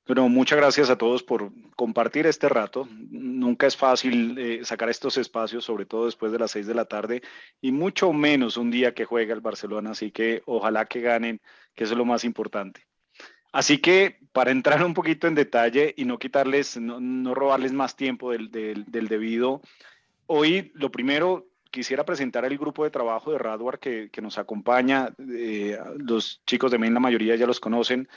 Pero muchas gracias a todos por compartir este rato. Nunca es fácil sacar estos espacios, sobre todo después de las 6 de la tarde, y mucho menos un día que juega el Barcelona, así que ojalá que ganen, que eso es lo más importante. Así que para entrar un poquito en detalle y no quitarles, no robarles más tiempo del debido, hoy lo primero quisiera presentar el grupo de trabajo de Radware que nos acompaña. Los chicos de Main, la mayoría ya los conocen.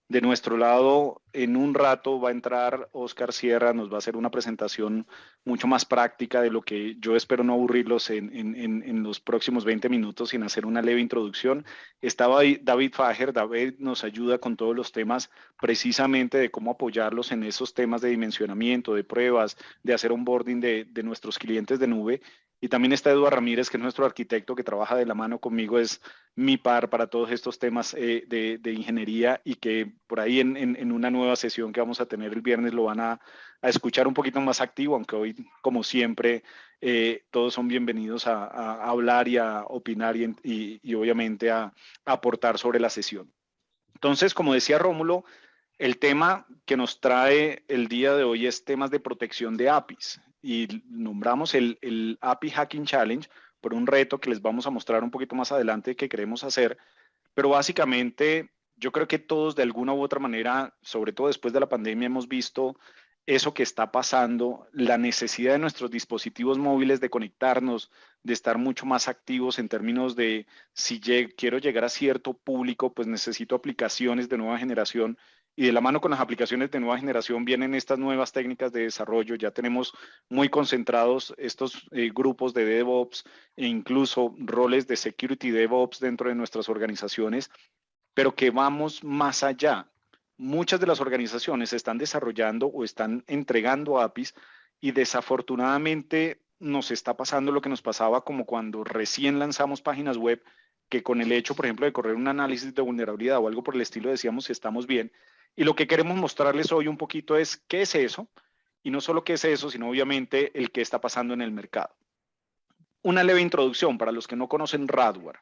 De nuestro lado, en un rato va a entrar Oscar Sierra, nos va a hacer una presentación mucho más práctica de lo que yo espero no aburrirlos en los próximos 20 minutos sin hacer una leve introducción. Estaba ahí David Fager. David nos ayuda con todos los temas precisamente de cómo apoyarlos en esos temas de dimensionamiento, de pruebas, de hacer onboarding de nuestros clientes de nube. Y también está Eduardo Ramírez, que es nuestro arquitecto que trabaja de la mano conmigo, es mi par para todos estos temas de ingeniería, y que por ahí en una nueva sesión que vamos a tener el viernes lo van a escuchar un poquito más activo, aunque hoy, como siempre, todos son bienvenidos a hablar y a opinar y obviamente a aportar sobre la sesión. Entonces, como decía Rómulo, el tema que nos trae el día de hoy es temas de protección de APIs, y nombramos el API Hacking Challenge por un reto que les vamos a mostrar un poquito más adelante que queremos hacer, pero básicamente yo creo que todos de alguna u otra manera, sobre todo después de la pandemia, hemos visto eso que está pasando, la necesidad de nuestros dispositivos móviles de conectarnos, de estar mucho más activos en términos de si quiero llegar a cierto público, pues necesito aplicaciones de nueva generación. Y de la mano con las aplicaciones de nueva generación vienen estas nuevas técnicas de desarrollo. Ya tenemos muy concentrados estos grupos de DevOps e incluso roles de Security DevOps dentro de nuestras organizaciones, pero que vamos más allá. Muchas de las organizaciones están desarrollando o están entregando APIs, y desafortunadamente nos está pasando lo que nos pasaba como cuando recién lanzamos páginas web, que con el hecho, por ejemplo, de correr un análisis de vulnerabilidad o algo por el estilo decíamos si estamos bien. Y lo que queremos mostrarles hoy un poquito es qué es eso, y no solo qué es eso, sino obviamente el qué está pasando en el mercado. Una leve introducción para los que no conocen Radware.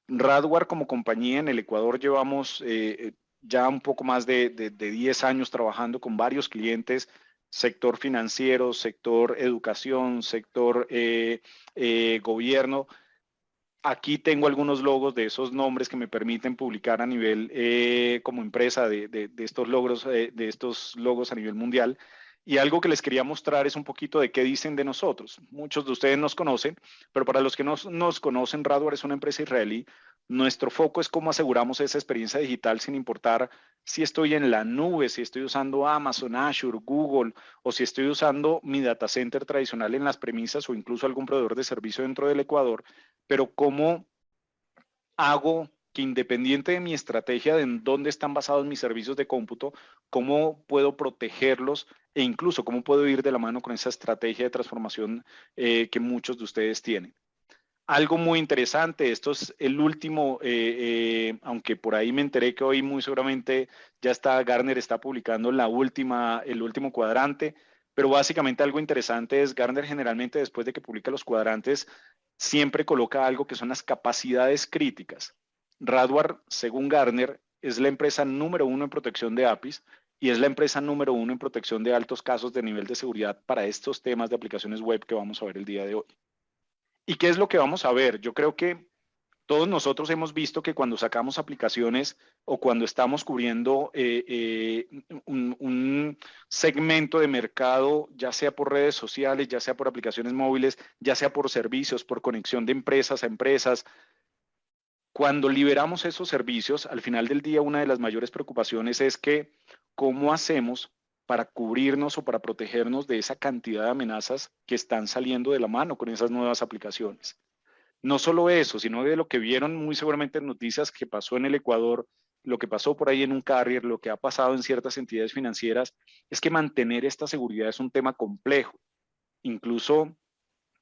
Radware como compañía en el Ecuador llevamos ya un poco más de 10 años trabajando con varios clientes, sector financiero, sector educación, sector gobierno. Aquí tengo algunos logos de esos nombres que me permiten publicar a nivel como empresa de estos logros, de estos logos a nivel mundial. Y algo que les quería mostrar es un poquito de qué dicen de nosotros. Muchos de ustedes nos conocen, pero para los que no nos conocen, Radware es una empresa israelí. Nuestro foco es cómo aseguramos esa experiencia digital sin importar si estoy en la nube, si estoy usando Amazon, Azure, Google, o si estoy usando mi data center tradicional en las premisas o incluso algún proveedor de servicio dentro del Ecuador. Pero cómo hago que, independiente de mi estrategia de en dónde están basados mis servicios de cómputo, cómo puedo protegerlos, e incluso cómo puedo ir de la mano con esa estrategia de transformación que muchos de ustedes tienen. Algo muy interesante, esto es el último, aunque por ahí me enteré que hoy muy seguramente ya está, Gartner está publicando el último cuadrante, pero básicamente algo interesante es Gartner generalmente después de que publica los cuadrantes siempre coloca algo que son las capacidades críticas. Radware, según Gartner, es la empresa número uno en protección de APIs, y es la empresa número uno en protección de altos casos de nivel de seguridad para estos temas de aplicaciones web que vamos a ver el día de hoy. ¿Y qué es lo que vamos a ver? Yo creo que todos nosotros hemos visto que cuando sacamos aplicaciones o cuando estamos cubriendo un segmento de mercado, ya sea por redes sociales, ya sea por aplicaciones móviles, ya sea por servicios, por conexión de empresas a empresas, cuando liberamos esos servicios, al final del día una de las mayores preocupaciones es que cómo hacemos para cubrirnos o para protegernos de esa cantidad de amenazas que están saliendo de la mano con esas nuevas aplicaciones. No solo eso, sino de lo que vieron muy seguramente en noticias que pasó en el Ecuador, lo que pasó por ahí en un carrier, lo que ha pasado en ciertas entidades financieras, es que mantener esta seguridad es un tema complejo. Incluso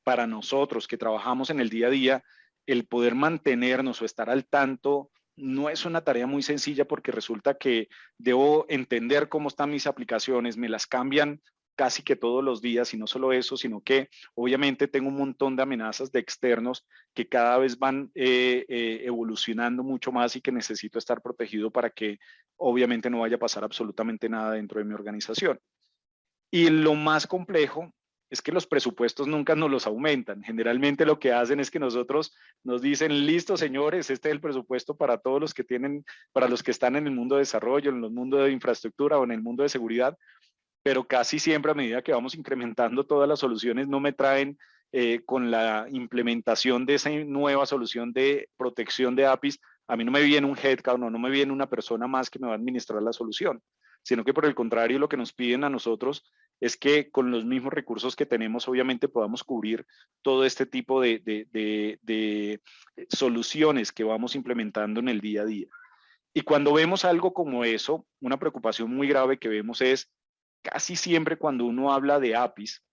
para nosotros que trabajamos en el día a día, el poder mantenernos o estar al tanto no es una tarea muy sencilla, porque resulta que debo entender cómo están mis aplicaciones, me las cambian casi que todos los días, y no solo eso, sino que obviamente tengo un montón de amenazas de externos que cada vez van evolucionando mucho más y que necesito estar protegido para que obviamente no vaya a pasar absolutamente nada dentro de mi organización. Y lo más complejo es que los presupuestos nunca nos los aumentan. Generalmente lo que hacen es que nosotros nos dicen, listo, señores, este es el presupuesto para todos los que tienen, para los que están en el mundo de desarrollo, en el mundo de infraestructura o en el mundo de seguridad, pero casi siempre a medida que vamos incrementando todas las soluciones no me traen con la implementación de esa nueva solución de protección de APIs, a mí no me viene un headcount o no me viene una persona más que me va a administrar la solución, sino que por el contrario lo que nos piden a nosotros es que con los mismos recursos que tenemos obviamente podamos cubrir todo este tipo de soluciones que vamos implementando en el día a día. Y cuando vemos algo como eso, una preocupación muy grave que vemos es casi siempre cuando uno habla de APIs,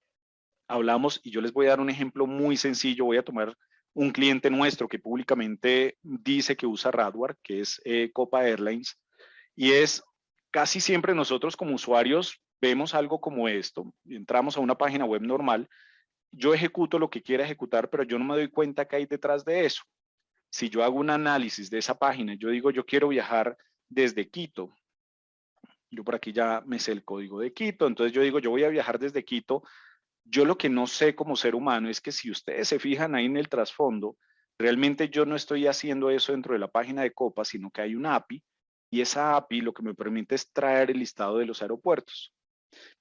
hablamos, y yo les voy a dar un ejemplo muy sencillo, voy a tomar un cliente nuestro que públicamente dice que usa Radware, que es Copa Airlines, y es casi siempre nosotros como usuarios vemos algo como esto, entramos a una página web normal, yo ejecuto lo que quiera ejecutar, pero yo no me doy cuenta que hay detrás de eso. Si yo hago un análisis de esa página, yo digo, yo quiero viajar desde Quito, yo por aquí ya me sé el código de Quito, entonces yo digo, yo voy a viajar desde Quito. Yo lo que no sé como ser humano es que si ustedes se fijan ahí en el trasfondo, realmente yo no estoy haciendo eso dentro de la página de Copa, sino que hay una API y esa API lo que me permite es traer el listado de los aeropuertos.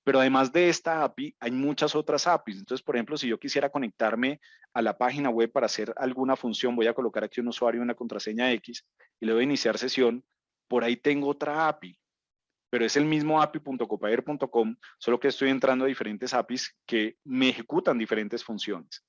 Pero además de esta API, hay muchas otras APIs. Entonces, por ejemplo, si yo quisiera conectarme a la página web para hacer alguna función, voy a colocar aquí un usuario y una contraseña X y le doy a iniciar sesión, por ahí tengo otra API, pero es el mismo api.copair.com, solo que estoy entrando a diferentes APIs que me ejecutan diferentes funciones.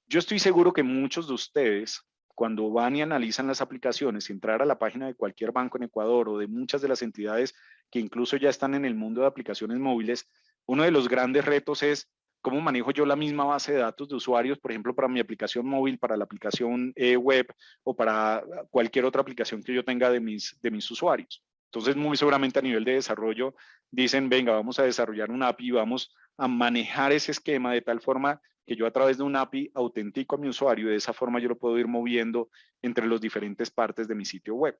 Yo estoy seguro que muchos de ustedes, cuando van y analizan las aplicaciones, entrar a la página de cualquier banco en Ecuador o de muchas de las entidades que incluso ya están en el mundo de aplicaciones móviles, uno de los grandes retos es cómo manejo yo la misma base de datos de usuarios, por ejemplo, para mi aplicación móvil, para la aplicación web o para cualquier otra aplicación que yo tenga de mis usuarios. Entonces, muy seguramente a nivel de desarrollo, dicen, venga, vamos a desarrollar una API, vamos a manejar ese esquema de tal forma que yo a través de un API autentico a mi usuario y de esa forma yo lo puedo ir moviendo entre las diferentes partes de mi sitio web.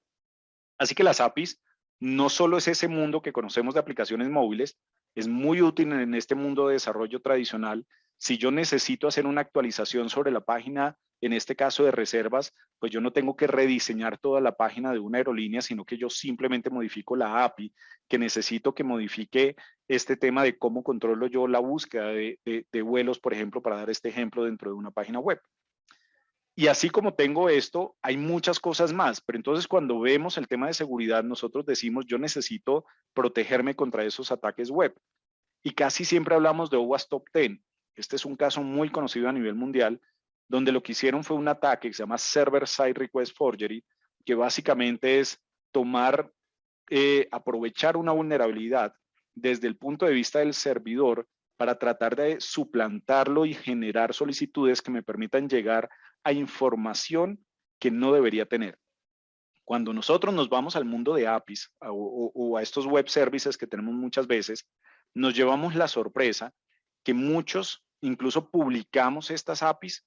Así que las APIs no solo es ese mundo que conocemos de aplicaciones móviles, es muy útil en este mundo de desarrollo tradicional. Si yo necesito hacer una actualización sobre la página, en este caso de reservas, pues yo no tengo que rediseñar toda la página de una aerolínea, sino que yo simplemente modifico la API, que necesito que modifique este tema de cómo controlo yo la búsqueda de vuelos, por ejemplo, para dar este ejemplo dentro de una página web. Y así como tengo esto, hay muchas cosas más, pero entonces cuando vemos el tema de seguridad, nosotros decimos, yo necesito protegerme contra esos ataques web. Y casi siempre hablamos de OWASP Top 10. Este es un caso muy conocido a nivel mundial, donde lo que hicieron fue un ataque que se llama Server Side Request Forgery, que básicamente es tomar, aprovechar una vulnerabilidad desde el punto de vista del servidor para tratar de suplantarlo y generar solicitudes que me permitan llegar a información que no debería tener. Cuando nosotros nos vamos al mundo de APIs o a estos web services que tenemos muchas veces, nos llevamos la sorpresa que muchos incluso publicamos estas APIs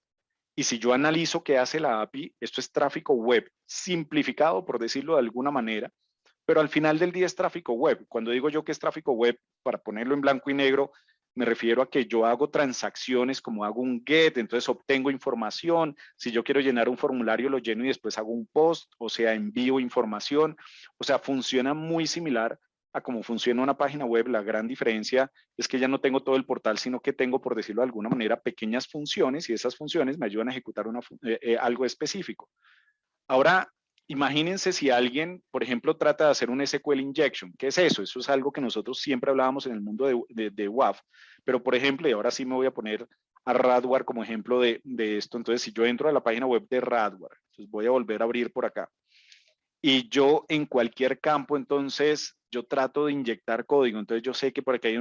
y si yo analizo qué hace la API, esto es tráfico web simplificado, por decirlo de alguna manera, pero al final del día es tráfico web. Cuando digo yo que es tráfico web, para ponerlo en blanco y negro, me refiero a que yo hago transacciones como hago un get, entonces obtengo información. Si yo quiero llenar un formulario, lo lleno y después hago un post, o sea, envío información. O sea, funciona muy similar a cómo funciona una página web. La gran diferencia es que ya no tengo todo el portal, sino que tengo, por decirlo de alguna manera, pequeñas funciones y esas funciones me ayudan a ejecutar algo específico. Ahora, imagínense si alguien, por ejemplo, trata de hacer un SQL injection. ¿Qué es eso? Eso es algo que nosotros siempre hablábamos en el mundo de WAF. Pero, por ejemplo, y ahora sí me voy a poner a Radware como ejemplo de esto. Entonces, si yo entro a la página web de Radware, entonces voy a volver a abrir por acá. Y yo en cualquier campo, entonces, yo trato de inyectar código. Entonces, yo sé que por aquí hay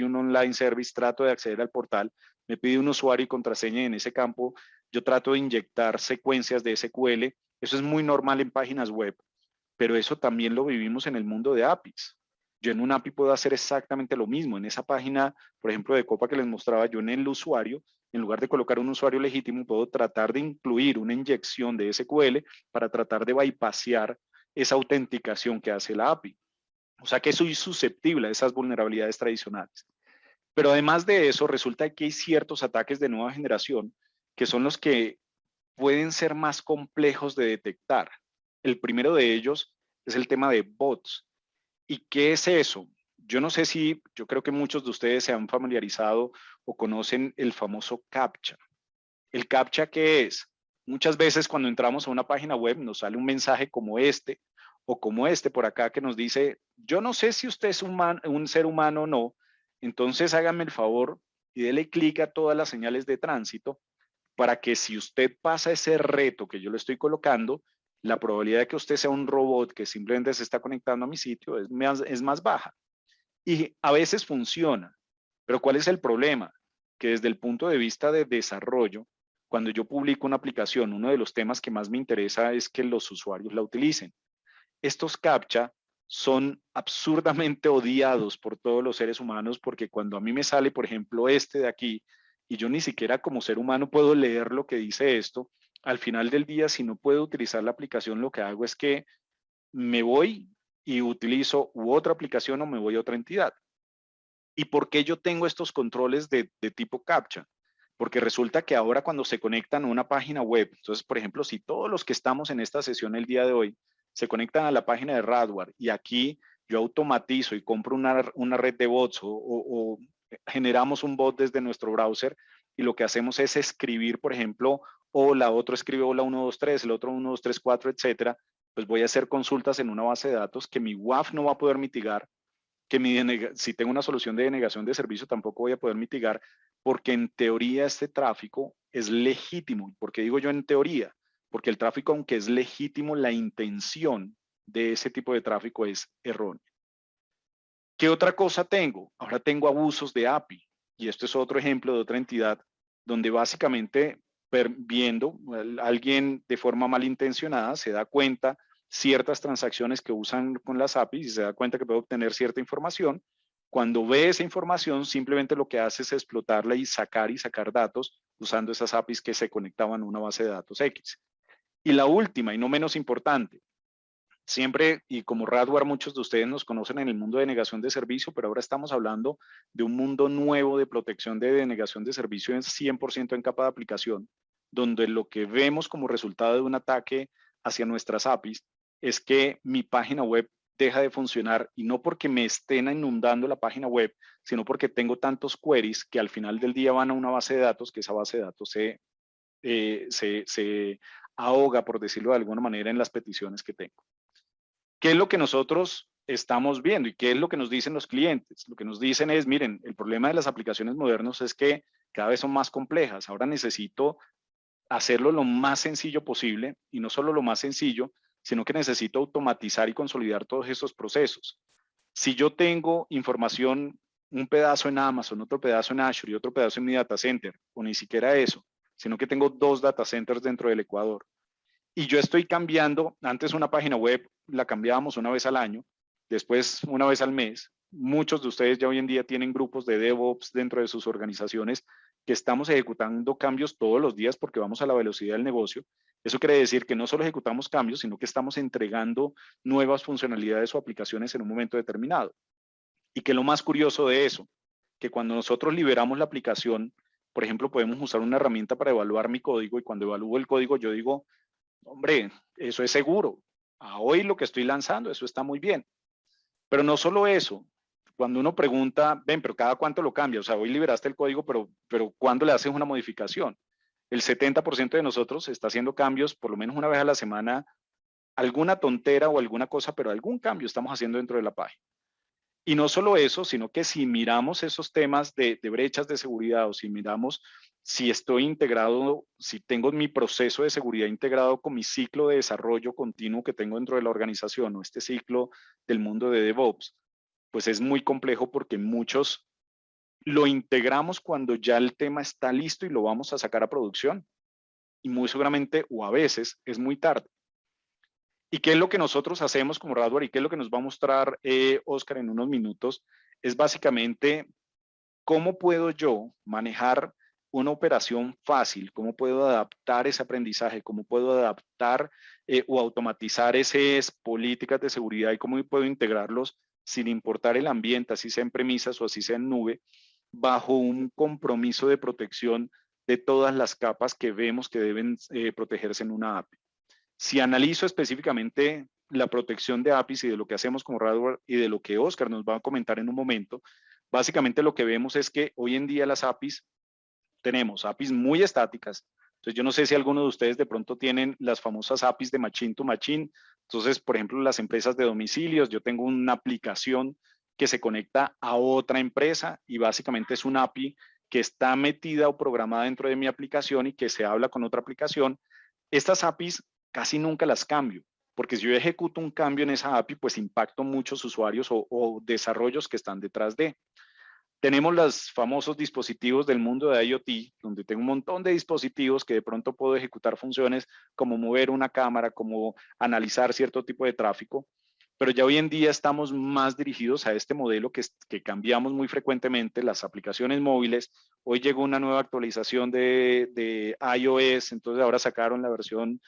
un online service, trato de acceder al portal, me pide un usuario y contraseña y en ese campo yo trato de inyectar secuencias de SQL. Eso es muy normal en páginas web, pero eso también lo vivimos en el mundo de APIs. Yo en un API puedo hacer exactamente lo mismo. En esa página, por ejemplo, de Copa que les mostraba yo en el usuario, en lugar de colocar un usuario legítimo, puedo tratar de incluir una inyección de SQL para tratar de bypassear esa autenticación que hace la API. O sea que soy susceptible a esas vulnerabilidades tradicionales. Pero además de eso, resulta que hay ciertos ataques de nueva generación que son los que pueden ser más complejos de detectar. El primero de ellos es el tema de bots. ¿Y qué es eso? Yo no sé si, yo creo que muchos de ustedes se han familiarizado o conocen el famoso CAPTCHA. ¿El CAPTCHA qué es? Muchas veces cuando entramos a una página web nos sale un mensaje como este o como este por acá que nos dice, yo no sé si usted es un ser humano o no, entonces hágame el favor y dele clic a todas las señales de tránsito para que si usted pasa ese reto que yo le estoy colocando, la probabilidad de que usted sea un robot que simplemente se está conectando a mi sitio es más baja. Y a veces funciona, pero ¿cuál es el problema? Que desde el punto de vista de desarrollo, cuando yo publico una aplicación, uno de los temas que más me interesa es que los usuarios la utilicen. Estos CAPTCHA son absurdamente odiados por todos los seres humanos porque cuando a mí me sale, por ejemplo, este de aquí, y yo ni siquiera como ser humano puedo leer lo que dice esto, al final del día, si no puedo utilizar la aplicación, lo que hago es que me voy y utilizo otra aplicación o me voy a otra entidad. ¿Y por qué yo tengo estos controles de tipo CAPTCHA? Porque resulta que ahora cuando se conectan a una página web, entonces, por ejemplo, si todos los que estamos en esta sesión el día de hoy se conectan a la página de Radware y aquí yo automatizo y compro una red de bots o generamos un bot desde nuestro browser y lo que hacemos es escribir, por ejemplo, hola, otro escribe hola 123, el otro 1234, etcétera, pues voy a hacer consultas en una base de datos que mi WAF no va a poder mitigar, que si tengo una solución de denegación de servicio tampoco voy a poder mitigar, porque en teoría este tráfico es legítimo. ¿Por qué digo yo en teoría? Porque el tráfico, aunque es legítimo, la intención de ese tipo de tráfico es errónea. ¿Qué otra cosa tengo? Ahora tengo abusos de API, y esto es otro ejemplo de otra entidad donde básicamente viendo alguien de forma malintencionada se da cuenta ciertas transacciones que usan con las APIs y se da cuenta que puede obtener cierta información. Cuando ve esa información, simplemente lo que hace es explotarla y sacar datos usando esas APIs que se conectaban a una base de datos X. Y la última, y no menos importante, siempre, y como Radware, muchos de ustedes nos conocen en el mundo de denegación de servicio, pero ahora estamos hablando de un mundo nuevo de protección de denegación de servicio en 100% en capa de aplicación, donde lo que vemos como resultado de un ataque hacia nuestras APIs es que mi página web deja de funcionar, y no porque me estén inundando la página web, sino porque tengo tantos queries que al final del día van a una base de datos, que esa base de datos se ahoga, por decirlo de alguna manera, en las peticiones que tengo. ¿Qué es lo que nosotros estamos viendo y qué es lo que nos dicen los clientes? Lo que nos dicen es, miren, el problema de las aplicaciones modernas es que cada vez son más complejas. Ahora necesito hacerlo lo más sencillo posible, y no solo lo más sencillo, sino que necesito automatizar y consolidar todos esos procesos. Si yo tengo información, un pedazo en Amazon, otro pedazo en Azure y otro pedazo en mi data center, o ni siquiera eso, sino que tengo 2 data centers dentro del Ecuador, y yo estoy cambiando, antes una página web la cambiábamos una vez al año, después una vez al mes. Muchos de ustedes ya hoy en día tienen grupos de DevOps dentro de sus organizaciones que estamos ejecutando cambios todos los días porque vamos a la velocidad del negocio. Eso quiere decir que no solo ejecutamos cambios, sino que estamos entregando nuevas funcionalidades o aplicaciones en un momento determinado. Y que lo más curioso de eso, que cuando nosotros liberamos la aplicación, por ejemplo, podemos usar una herramienta para evaluar mi código, y cuando evalúo el código yo digo, hombre, eso es seguro. A hoy lo que estoy lanzando, eso está muy bien. Pero no solo eso. Cuando uno pregunta, ven, pero ¿cada cuánto lo cambia? O sea, hoy liberaste el código, pero ¿cuándo le haces una modificación? El 70% de nosotros está haciendo cambios por lo menos una vez a la semana, alguna tontera o alguna cosa, pero algún cambio estamos haciendo dentro de la página. Y no solo eso, sino que si miramos esos temas de brechas de seguridad, o si miramos si estoy integrado, si tengo mi proceso de seguridad integrado con mi ciclo de desarrollo continuo que tengo dentro de la organización, o este ciclo del mundo de DevOps, pues es muy complejo porque muchos lo integramos cuando ya el tema está listo y lo vamos a sacar a producción. Y muy seguramente, o a veces, es muy tarde. ¿Y qué es lo que nosotros hacemos como Radware y qué es lo que nos va a mostrar Oscar en unos minutos? Es básicamente cómo puedo yo manejar una operación fácil, cómo puedo adaptar ese aprendizaje, cómo puedo adaptar o automatizar esas políticas de seguridad y cómo puedo integrarlos sin importar el ambiente, así sea en premisas o así sea en nube, bajo un compromiso de protección de todas las capas que vemos que deben protegerse en una API. Si analizo específicamente la protección de APIs y de lo que hacemos como Radware y de lo que Oscar nos va a comentar en un momento, básicamente lo que vemos es que hoy en día las APIs, tenemos APIs muy estáticas. Entonces yo no sé si alguno de ustedes de pronto tienen las famosas APIs de machine to machine. Entonces, por ejemplo, las empresas de domicilios, yo tengo una aplicación que se conecta a otra empresa y básicamente es una API que está metida o programada dentro de mi aplicación y que se habla con otra aplicación. Estas APIs casi nunca las cambio, porque si yo ejecuto un cambio en esa API, pues impacto muchos usuarios o desarrollos que están detrás de. Tenemos los famosos dispositivos del mundo de IoT, donde tengo un montón de dispositivos que de pronto puedo ejecutar funciones como mover una cámara, como analizar cierto tipo de tráfico, pero ya hoy en día estamos más dirigidos a este modelo que cambiamos muy frecuentemente, las aplicaciones móviles. Hoy llegó una nueva actualización de iOS, entonces ahora sacaron la versión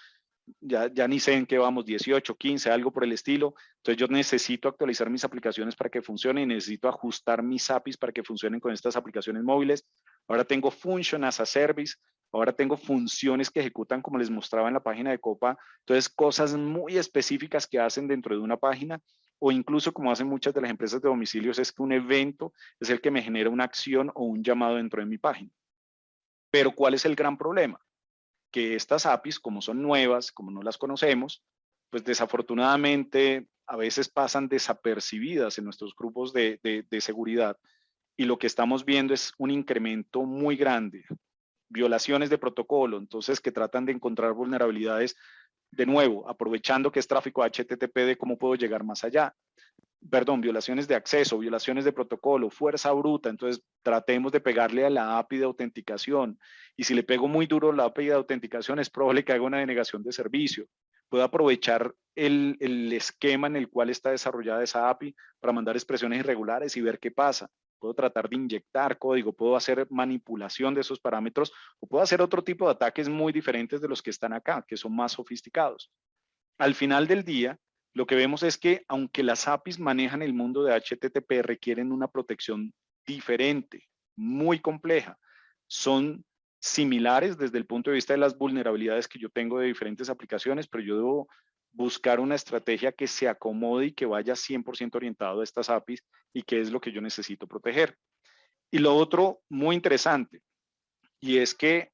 ya ni sé en qué vamos, 18, 15, algo por el estilo. Entonces yo necesito actualizar mis aplicaciones para que funcionen y necesito ajustar mis APIs para que funcionen con estas aplicaciones móviles. Ahora tengo Function as a Service, ahora tengo funciones que ejecutan como les mostraba en la página de Copa. Entonces cosas muy específicas que hacen dentro de una página o incluso como hacen muchas de las empresas de domicilios es que un evento es el que me genera una acción o un llamado dentro de mi página. Pero ¿cuál es el gran problema? Que estas APIs, como son nuevas, como no las conocemos, pues desafortunadamente a veces pasan desapercibidas en nuestros grupos de seguridad y lo que estamos viendo es un incremento muy grande, violaciones de protocolo, entonces que tratan de encontrar vulnerabilidades, de nuevo, aprovechando que es tráfico HTTP de cómo puedo llegar más allá. Perdón, violaciones de acceso, violaciones de protocolo, fuerza bruta, entonces tratemos de pegarle a la API de autenticación y si le pego muy duro la API de autenticación es probable que haga una denegación de servicio. Puedo aprovechar el esquema en el cual está desarrollada esa API para mandar expresiones irregulares y ver qué pasa. Puedo tratar de inyectar código, puedo hacer manipulación de esos parámetros o puedo hacer otro tipo de ataques muy diferentes de los que están acá, que son más sofisticados. Al final del día, lo que vemos es que aunque las APIs manejan el mundo de HTTP, requieren una protección diferente, muy compleja. Son similares desde el punto de vista de las vulnerabilidades que yo tengo de diferentes aplicaciones, pero yo debo buscar una estrategia que se acomode y que vaya 100% orientado a estas APIs y que es lo que yo necesito proteger. Y lo otro muy interesante, y es que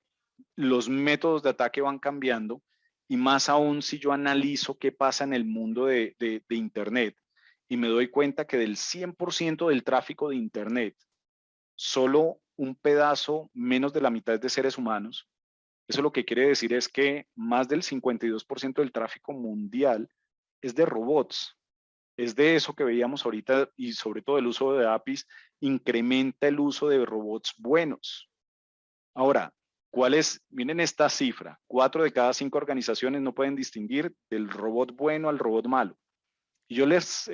los métodos de ataque van cambiando y más aún si yo analizo qué pasa en el mundo de Internet y me doy cuenta que del 100% del tráfico de Internet, solo un pedazo, menos de la mitad es de seres humanos. Eso lo que quiere decir es que más del 52% del tráfico mundial es de robots. Es de eso que veíamos ahorita y sobre todo el uso de APIs incrementa el uso de robots buenos. Ahora, ¿cuál es? Miren esta cifra. 4 de cada 5 organizaciones no pueden distinguir del robot bueno al robot malo. Y yo les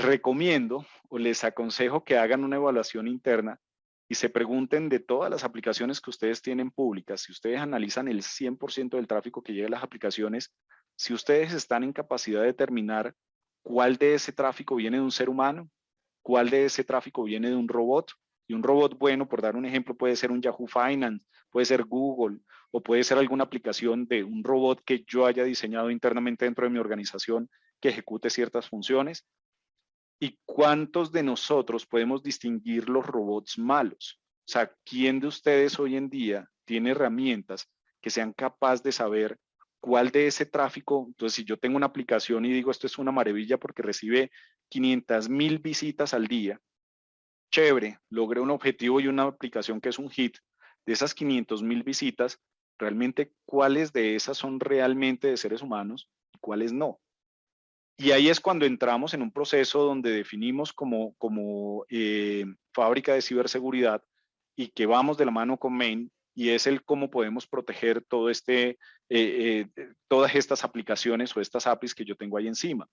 recomiendo o les aconsejo que hagan una evaluación interna y se pregunten de todas las aplicaciones que ustedes tienen públicas, si ustedes analizan el 100% del tráfico que llega a las aplicaciones, si ustedes están en capacidad de determinar cuál de ese tráfico viene de un ser humano, cuál de ese tráfico viene de un robot. Y un robot bueno, por dar un ejemplo, puede ser un Yahoo Finance, puede ser Google o puede ser alguna aplicación de un robot que yo haya diseñado internamente dentro de mi organización que ejecute ciertas funciones. ¿Y cuántos de nosotros podemos distinguir los robots malos? O sea, ¿quién de ustedes hoy en día tiene herramientas que sean capaces de saber cuál de ese tráfico? Entonces, si yo tengo una aplicación y digo esto es una maravilla porque recibe 500,000 visitas al día, chévere, logré un objetivo y una aplicación que es un hit. De esas 500,000 visitas, realmente cuáles de esas son realmente de seres humanos y cuáles no. Y ahí es cuando entramos en un proceso donde definimos como fábrica de ciberseguridad y que vamos de la mano con Main y es el cómo podemos proteger todo este todas estas aplicaciones o estas APIs que yo tengo ahí encima.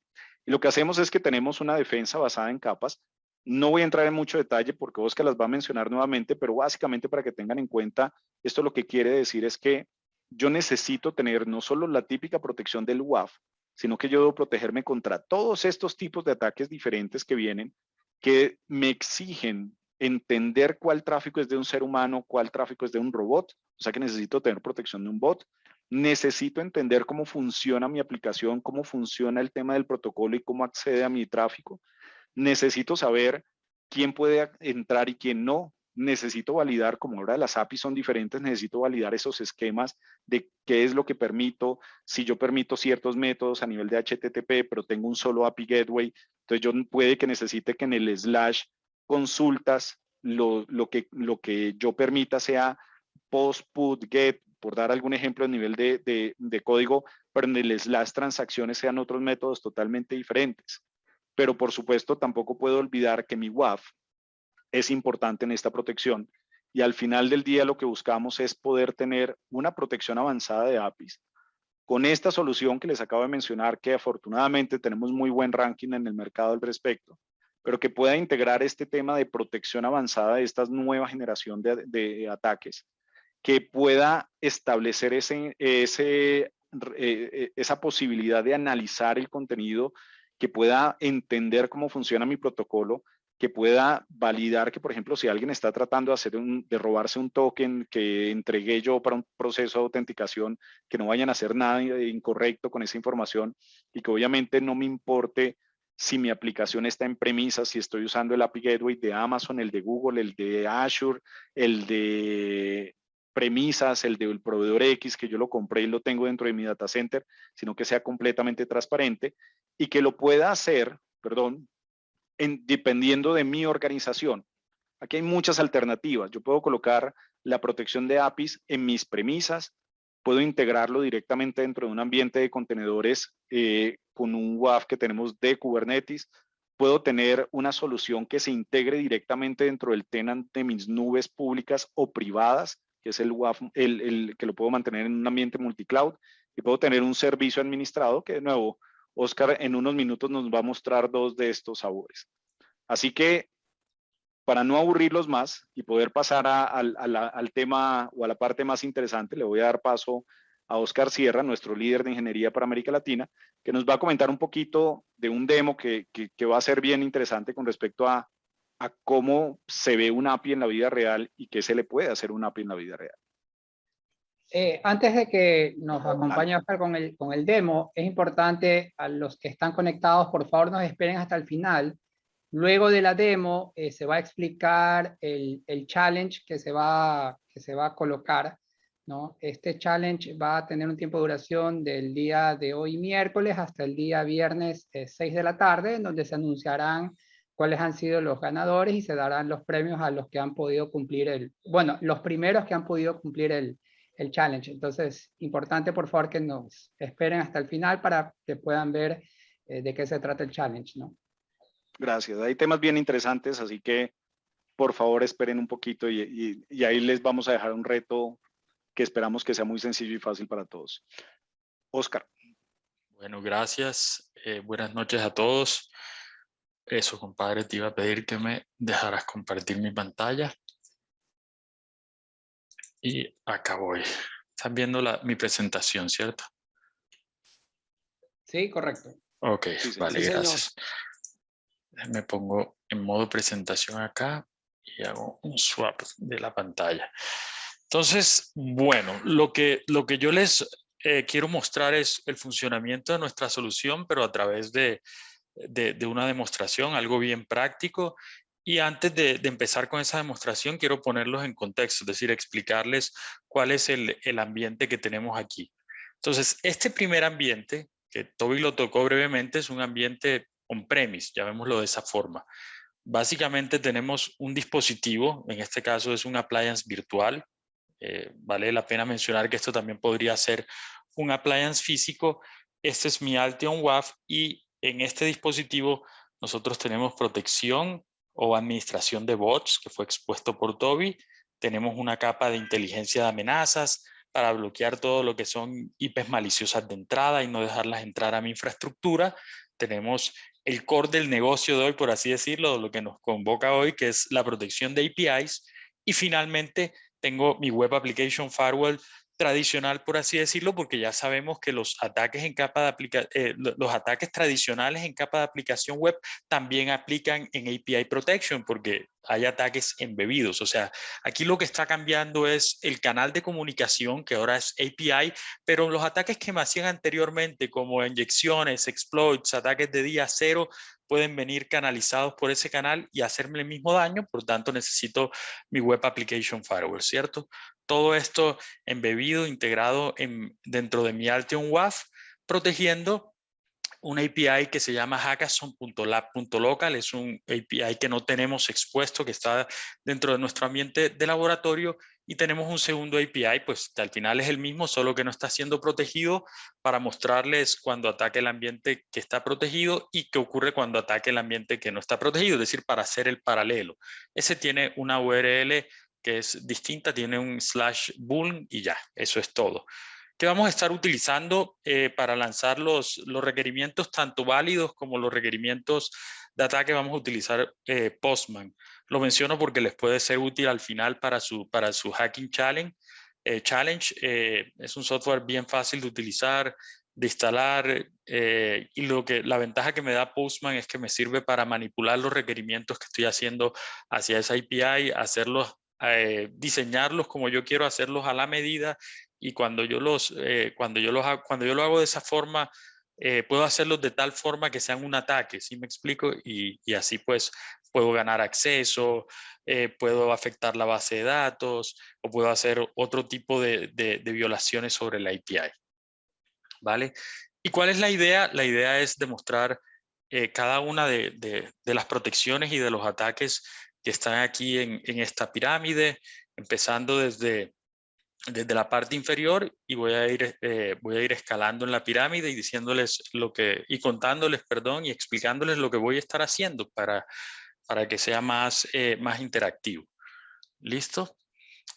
Y lo que hacemos es que tenemos una defensa basada en capas. No voy a entrar en mucho detalle porque Oscar las va a mencionar nuevamente, pero básicamente para que tengan en cuenta, esto lo que quiere decir es que yo necesito tener no solo la típica protección del WAF, sino que yo debo protegerme contra todos estos tipos de ataques diferentes que vienen, que me exigen entender cuál tráfico es de un ser humano, cuál tráfico es de un robot, o sea que necesito tener protección de un bot, necesito entender cómo funciona mi aplicación, cómo funciona el tema del protocolo y cómo accede a mi tráfico, necesito saber quién puede entrar y quién no, necesito validar, como ahora las APIs son diferentes, necesito validar esos esquemas de qué es lo que permito, si yo permito ciertos métodos a nivel de HTTP, pero tengo un solo API Gateway, entonces yo puede que necesite que en el slash consultas lo que yo permita sea post, put, get, por dar algún ejemplo a nivel de código, pero en el slash transacciones sean otros métodos totalmente diferentes. Pero por supuesto tampoco puedo olvidar que mi WAF es importante en esta protección y al final del día lo que buscamos es poder tener una protección avanzada de APIs. Con esta solución que les acabo de mencionar, que afortunadamente tenemos muy buen ranking en el mercado al respecto, pero que pueda integrar este tema de protección avanzada de esta nueva generación de ataques, que pueda establecer esa posibilidad de analizar el contenido, que pueda entender cómo funciona mi protocolo, que pueda validar que, por ejemplo, si alguien está tratando de robarse un token que entregué yo para un proceso de autenticación, que no vayan a hacer nada incorrecto con esa información y que obviamente no me importe si mi aplicación está en premisas, si estoy usando el API Gateway de Amazon, el de Google, el de Azure, el de premisas, el del proveedor X, que yo lo compré y lo tengo dentro de mi data center, sino que sea completamente transparente y que lo pueda hacer, perdón, dependiendo de mi organización. Aquí hay muchas alternativas. Yo puedo colocar la protección de APIs en mis premisas, puedo integrarlo directamente dentro de un ambiente de contenedores con un WAF que tenemos de Kubernetes, puedo tener una solución que se integre directamente dentro del tenant de mis nubes públicas o privadas, que es el WAF, el que lo puedo mantener en un ambiente multicloud, y puedo tener un servicio administrado que de nuevo, Oscar en unos minutos nos va a mostrar dos de estos sabores. Así que para no aburrirlos más y poder pasar al tema o a la parte más interesante, le voy a dar paso a Oscar Sierra, nuestro líder de ingeniería para América Latina, que nos va a comentar un poquito de un demo que va a ser bien interesante con respecto a cómo se ve un API en la vida real y qué se le puede hacer un API en la vida real. Antes de que nos acompañe Oscar con el demo, es importante a los que están conectados, por favor nos esperen hasta el final. Luego de la demo se va a explicar el challenge que se va a colocar, ¿no? Este challenge va a tener un tiempo de duración del día de hoy miércoles hasta el día viernes 6 de la tarde, en donde se anunciarán cuáles han sido los ganadores y se darán los premios a los que han podido cumplir los primeros que han podido cumplir el challenge. Entonces, importante por favor que nos esperen hasta el final para que puedan ver de qué se trata el challenge, ¿no? Gracias. Hay temas bien interesantes, así que por favor esperen un poquito y ahí les vamos a dejar un reto que esperamos que sea muy sencillo y fácil para todos. Oscar. Bueno, gracias. Buenas noches a todos. Eso, compadre, te iba a pedir que me dejaras compartir mi pantalla. Y acá voy. Están viendo mi presentación, ¿cierto? Sí, correcto. Ok, Sí, vale, sí, gracias. Me pongo en modo presentación acá y hago un swap de la pantalla. Entonces, bueno, lo que yo les quiero mostrar es el funcionamiento de nuestra solución, pero a través de una demostración, algo bien práctico. Y antes de empezar con esa demostración, quiero ponerlos en contexto, es decir, explicarles cuál es el ambiente que tenemos aquí. Entonces, este primer ambiente, que Toby lo tocó brevemente, es un ambiente on-premise, llamémoslo de esa forma. Básicamente tenemos un dispositivo, en este caso es un appliance virtual. Vale la pena mencionar que esto también podría ser un appliance físico. Este es mi Alteon WAF y en este dispositivo nosotros tenemos protección o administración de bots que fue expuesto por Toby. Tenemos una capa de inteligencia de amenazas para bloquear todo lo que son IPs maliciosas de entrada y no dejarlas entrar a mi infraestructura. Tenemos el core del negocio de hoy, por así decirlo, lo que nos convoca hoy, que es la protección de APIs. Y finalmente tengo mi Web Application Firewall tradicional, por así decirlo, porque ya sabemos que los ataques en capa de los ataques tradicionales en capa de aplicación web también aplican en API Protection, porque hay ataques embebidos. O sea, aquí lo que está cambiando es el canal de comunicación, que ahora es API, pero los ataques que me hacían anteriormente, como inyecciones, exploits, ataques de día cero, pueden venir canalizados por ese canal y hacerme el mismo daño. Por tanto, necesito mi Web Application Firewall, ¿cierto? Todo esto embebido, integrado dentro de mi Alteon WAF, protegiendo una API que se llama hackathon.lab.local. Es un API que no tenemos expuesto, que está dentro de nuestro ambiente de laboratorio, y tenemos un segundo API, pues que al final es el mismo, solo que no está siendo protegido, para mostrarles cuando ataque el ambiente que está protegido y qué ocurre cuando ataque el ambiente que no está protegido, es decir, para hacer el paralelo. Ese tiene una URL que es distinta, tiene un /bool y ya, eso es todo. ¿Qué vamos a estar utilizando para lanzar los requerimientos tanto válidos como los requerimientos de ataque? Vamos a utilizar Postman. Lo menciono porque les puede ser útil al final para su Hacking Challenge. Es un software bien fácil de utilizar, de instalar, y la ventaja que me da Postman es que me sirve para manipular los requerimientos que estoy haciendo hacia esa API, hacerlos, diseñarlos como yo quiero, hacerlos a la medida, y cuando yo lo hago de esa forma, puedo hacerlos de tal forma que sean un ataque, ¿sí me explico? Y así pues puedo ganar acceso, puedo afectar la base de datos, o puedo hacer otro tipo de violaciones sobre la API, ¿vale? ¿Y cuál es la idea? La idea es demostrar cada una de las protecciones y de los ataques que están aquí en esta pirámide, empezando desde la parte inferior, y voy a ir escalando en la pirámide y diciéndoles y contándoles, perdón, y explicándoles lo que voy a estar haciendo para que sea más interactivo. ¿Listo?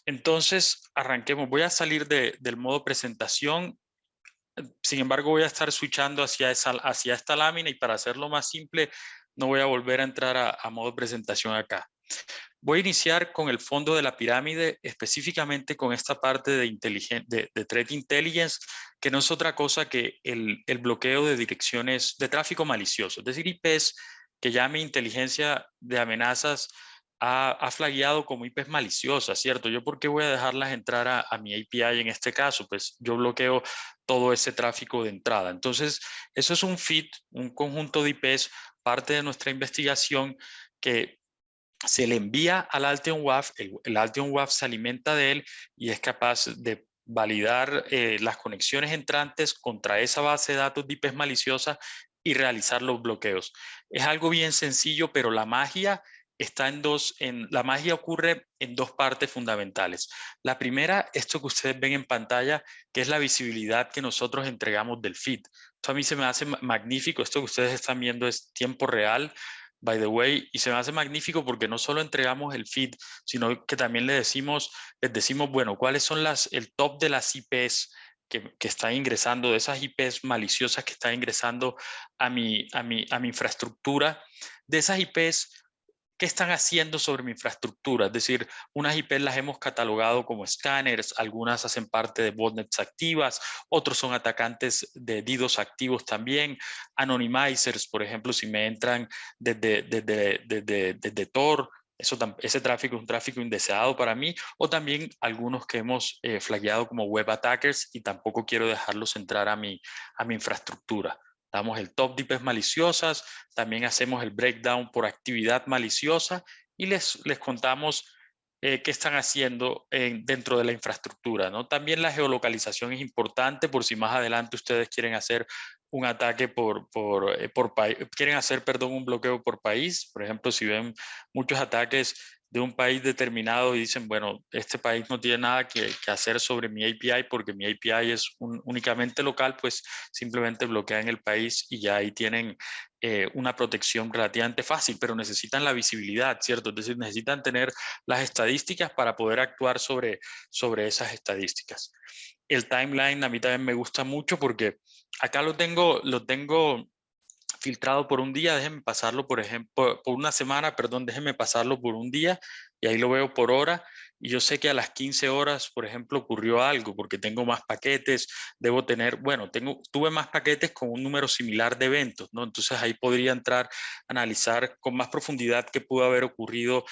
Entonces, arranquemos. Voy a salir del modo presentación. Sin embargo, voy a estar switchando hacia esta lámina, y para hacerlo más simple, no voy a volver a entrar a modo presentación acá. Voy a iniciar con el fondo de la pirámide, específicamente con esta parte de Threat Intelligence, que no es otra cosa que el bloqueo de direcciones de tráfico malicioso, es decir, IPs que ya mi inteligencia de amenazas ha flagueado como IPs maliciosas, ¿cierto? ¿Yo por qué voy a dejarlas entrar a mi API en este caso? Pues yo bloqueo todo ese tráfico de entrada. Entonces, eso es un feed, un conjunto de IPs, parte de nuestra investigación, que se le envía al Alteon WAF, el Alteon WAF se alimenta de él y es capaz de validar las conexiones entrantes contra esa base de datos de IPs maliciosa y realizar los bloqueos. Es algo bien sencillo, pero la magia la magia ocurre en dos partes fundamentales. La primera, esto que ustedes ven en pantalla, que es la visibilidad que nosotros entregamos del feed. Esto a mí se me hace magnífico. Esto que ustedes están viendo es tiempo real, by the way, y se me hace magnífico porque no solo entregamos el feed, sino que también les decimos, bueno, cuáles son el top de las IPs que están ingresando, de esas IPs maliciosas que están ingresando a mi infraestructura, de esas IPs. ¿Qué están haciendo sobre mi infraestructura? Es decir, unas IP las hemos catalogado como scanners, algunas hacen parte de botnets activas, otros son atacantes de DDoS activos también, anonymizers, por ejemplo, si me entran desde Tor, ese tráfico es un tráfico indeseado para mí, o también algunos que hemos flagueado como web attackers y tampoco quiero dejarlos entrar a mi infraestructura. Damos el top de IPs maliciosas, también hacemos el breakdown por actividad maliciosa y les contamos qué están haciendo dentro de la infraestructura, ¿no? También la geolocalización es importante por si más adelante ustedes quieren hacer un ataque quieren hacer, perdón, un bloqueo por país. Por ejemplo, si ven muchos ataques de un país determinado y dicen, bueno, este país no tiene nada que hacer sobre mi API porque mi API es únicamente local, pues simplemente bloquean el país y ya ahí tienen una protección relativamente fácil, pero necesitan la visibilidad, ¿cierto? Es decir, necesitan tener las estadísticas para poder actuar sobre esas estadísticas. El timeline a mí también me gusta mucho porque acá lo tengo filtrado por un día, déjeme pasarlo, por ejemplo, por una semana, perdón, déjeme pasarlo por un día y ahí lo veo por hora y yo sé que a las 15 horas, por ejemplo, ocurrió algo porque tengo más paquetes, debo tener, bueno, tuve más paquetes con un número similar de eventos, ¿no? Entonces ahí podría entrar a analizar con más profundidad qué pudo haber ocurrido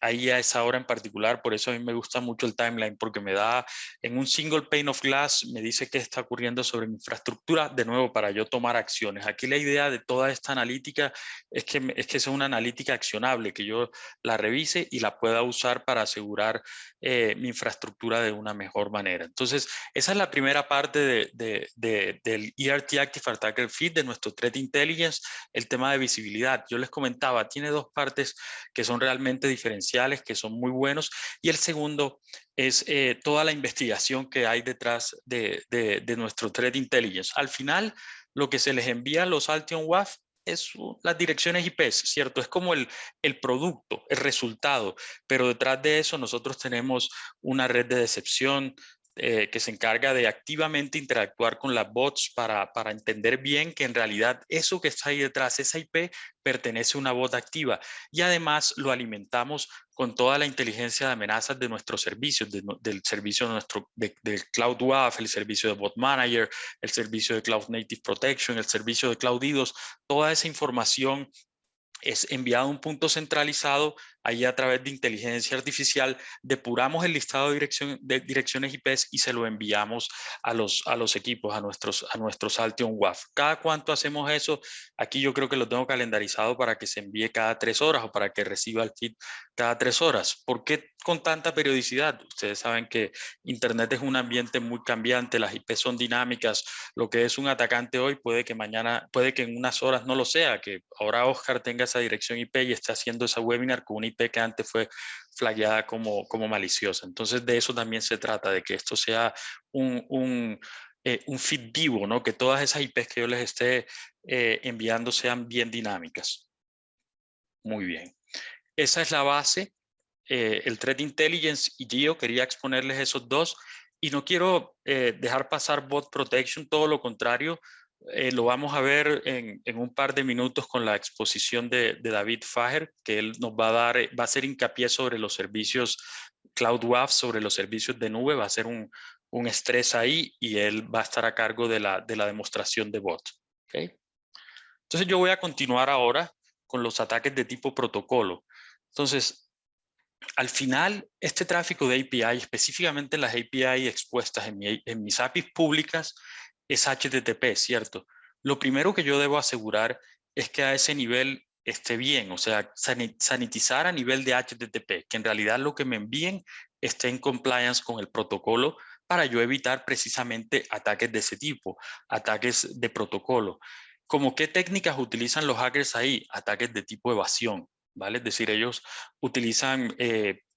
ahí a esa hora en particular. Por eso a mí me gusta mucho el timeline, porque me da en un single pane of glass, me dice qué está ocurriendo sobre mi infraestructura, de nuevo, para yo tomar acciones. Aquí la idea de toda esta analítica es que sea una analítica accionable, que yo la revise y la pueda usar para asegurar mi infraestructura de una mejor manera. Entonces, esa es la primera parte del ERT Active Attacker Feed, de nuestro Threat Intelligence, el tema de visibilidad. Yo les comentaba, tiene dos partes que son realmente diferenciales, que son muy buenos, y el segundo es toda la investigación que hay detrás de nuestro Threat Intelligence. Al final, lo que se les envía a los Altion WAF es las direcciones IP, ¿cierto? Es como el producto, el resultado, pero detrás de eso nosotros tenemos una red de decepción que se encarga de activamente interactuar con las bots para entender bien que en realidad eso que está ahí detrás, esa IP, pertenece a una bot activa, y además lo alimentamos con toda la inteligencia de amenazas de nuestros servicios, del servicio del Cloud WAF, el servicio de Bot Manager, el servicio de Cloud Native Protection, el servicio de Cloud IDOS. Toda esa información es enviado a un punto centralizado. Ahí, a través de inteligencia artificial, depuramos el listado de direcciones IP y se lo enviamos a los equipos, a nuestros Altion WAF. ¿Cada cuánto hacemos eso? Aquí yo creo que lo tengo calendarizado para que se envíe cada 3 horas o para que reciba el feed cada 3 horas. ¿Por qué con tanta periodicidad? Ustedes saben que Internet es un ambiente muy cambiante, las IP son dinámicas. Lo que es un atacante hoy puede que mañana, puede que en unas horas no lo sea, que ahora Oscar tenga esa dirección IP y esté haciendo esa webinar con una IP que antes fue flagueada como maliciosa. Entonces, de eso también se trata, de que esto sea un feed vivo, ¿no? Que todas esas IPs que yo les esté enviando sean bien dinámicas. Muy bien. Esa es la base. El Threat Intelligence y Geo, quería exponerles esos dos. Y no quiero dejar pasar Bot Protection, todo lo contrario. Lo vamos a ver en un par de minutos con la exposición de David Fager, que él nos va a dar, va a hacer hincapié sobre los servicios Cloud WAF, sobre los servicios de nube, va a hacer un estrés ahí y él va a estar a cargo de la demostración de bot. ¿Okay? Entonces yo voy a continuar ahora con los ataques de tipo protocolo. Entonces, al final, este tráfico de API, específicamente las API expuestas en mis APIs públicas, es HTTP, ¿cierto? Lo primero que yo debo asegurar es que a ese nivel esté bien, o sea, sanitizar a nivel de HTTP, que en realidad lo que me envíen esté en compliance con el protocolo, para yo evitar precisamente ataques de ese tipo, ataques de protocolo. ¿Cómo qué técnicas utilizan los hackers ahí? Ataques de tipo evasión, ¿vale? Es decir, ellos utilizan,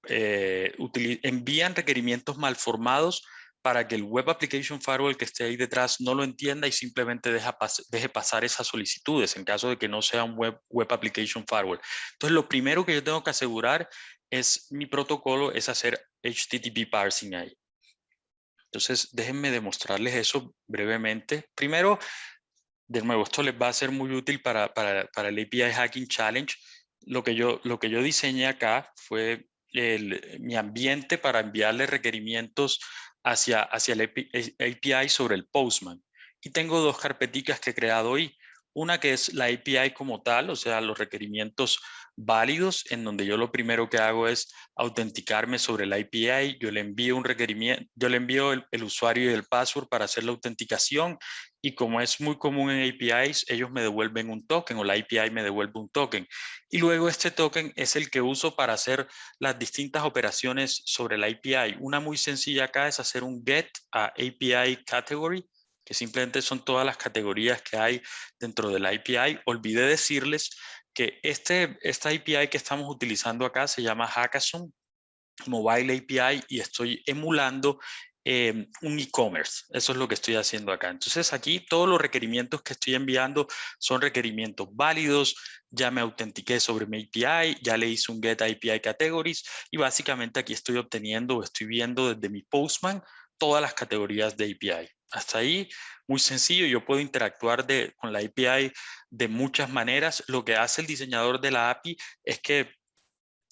envían requerimientos mal formados para que el Web Application Firewall que esté ahí detrás no lo entienda y simplemente deje pasar esas solicitudes en caso de que no sea un Web Application Firewall. Entonces, lo primero que yo tengo que asegurar es mi protocolo, es hacer HTTP parsing ahí. Entonces, déjenme demostrarles eso brevemente. Primero, de nuevo, esto les va a ser muy útil para el API Hacking Challenge. Lo que yo diseñé acá fue mi ambiente para enviarle requerimientos hacia el API sobre el Postman. Y tengo dos carpeticas que he creado ahí. Una que es la API como tal, o sea, los requerimientos válidos, en donde yo lo primero que hago es autenticarme sobre la API. Yo le envío un requerimiento, yo le envío el usuario y el password para hacer la autenticación. Y como es muy común en APIs, ellos me devuelven un token o la API me devuelve un token. Y luego este token es el que uso para hacer las distintas operaciones sobre la API. Una muy sencilla acá es hacer un get a API category, que simplemente son todas las categorías que hay dentro del API. Olvidé decirles que esta API que estamos utilizando acá se llama Hackathon Mobile API y estoy emulando un e-commerce. Eso es lo que estoy haciendo acá. Entonces aquí todos los requerimientos que estoy enviando son requerimientos válidos. Ya me autentiqué sobre mi API, ya le hice un get API categories y básicamente aquí estoy obteniendo o estoy viendo desde mi Postman todas las categorías de API. Hasta ahí, muy sencillo. Yo puedo interactuar con la API de muchas maneras. Lo que hace el diseñador de la API es que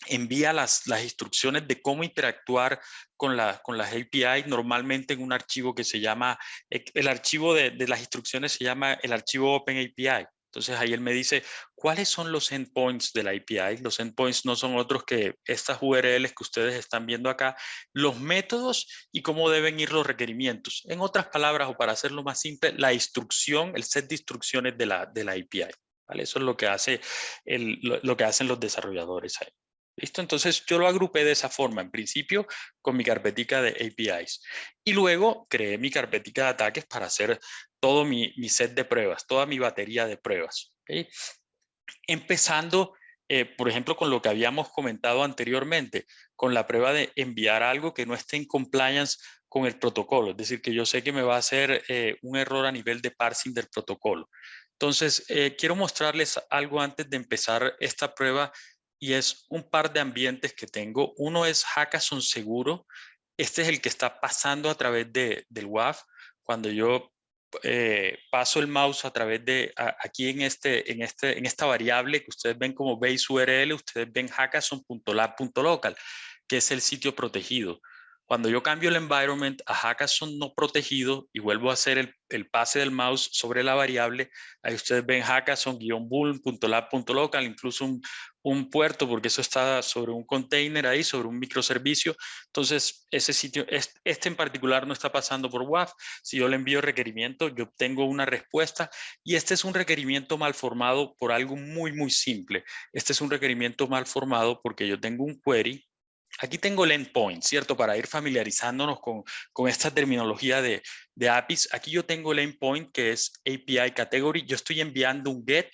envía las instrucciones de cómo interactuar con las API, normalmente en un archivo que se llama, el archivo de las instrucciones se llama el archivo OpenAPI. Entonces ahí él me dice, ¿cuáles son los endpoints de la API? Los endpoints no son otros que estas URLs que ustedes están viendo acá, los métodos y cómo deben ir los requerimientos. En otras palabras, o para hacerlo más simple, la instrucción, el set de instrucciones de la API. ¿Vale? Eso es lo que lo que hacen los desarrolladores ahí. ¿Listo? Entonces yo lo agrupé de esa forma, en principio con mi carpetica de APIs. Y luego creé mi carpetica de ataques para hacer todo mi set de pruebas, toda mi batería de pruebas. ¿Okay? Empezando, por ejemplo, con lo que habíamos comentado anteriormente, con la prueba de enviar algo que no esté en compliance con el protocolo. Es decir, que yo sé que me va a hacer un error a nivel de parsing del protocolo. Entonces, quiero mostrarles algo antes de empezar esta prueba y es un par de ambientes que tengo. Uno es Hackathon Seguro. Este es el que está pasando a través del WAF. Cuando yo paso el mouse a través de aquí en esta variable que ustedes ven como base URL, ustedes ven hackathon.lab.local, que es el sitio protegido. Cuando yo cambio el environment a Hackathon no protegido y vuelvo a hacer el pase del mouse sobre la variable, ahí ustedes ven hackathon-bool.lab.local, incluso un puerto, porque eso está sobre un container ahí, sobre un microservicio. Entonces, ese sitio, este en particular no está pasando por WAF. Si yo le envío requerimiento, yo obtengo una respuesta y este es un requerimiento mal formado por algo muy, muy simple. Este es un requerimiento mal formado porque yo tengo un query. Aquí tengo el endpoint, ¿cierto? Para ir familiarizándonos con esta terminología de APIs. Aquí yo tengo el endpoint que es API category. Yo estoy enviando un get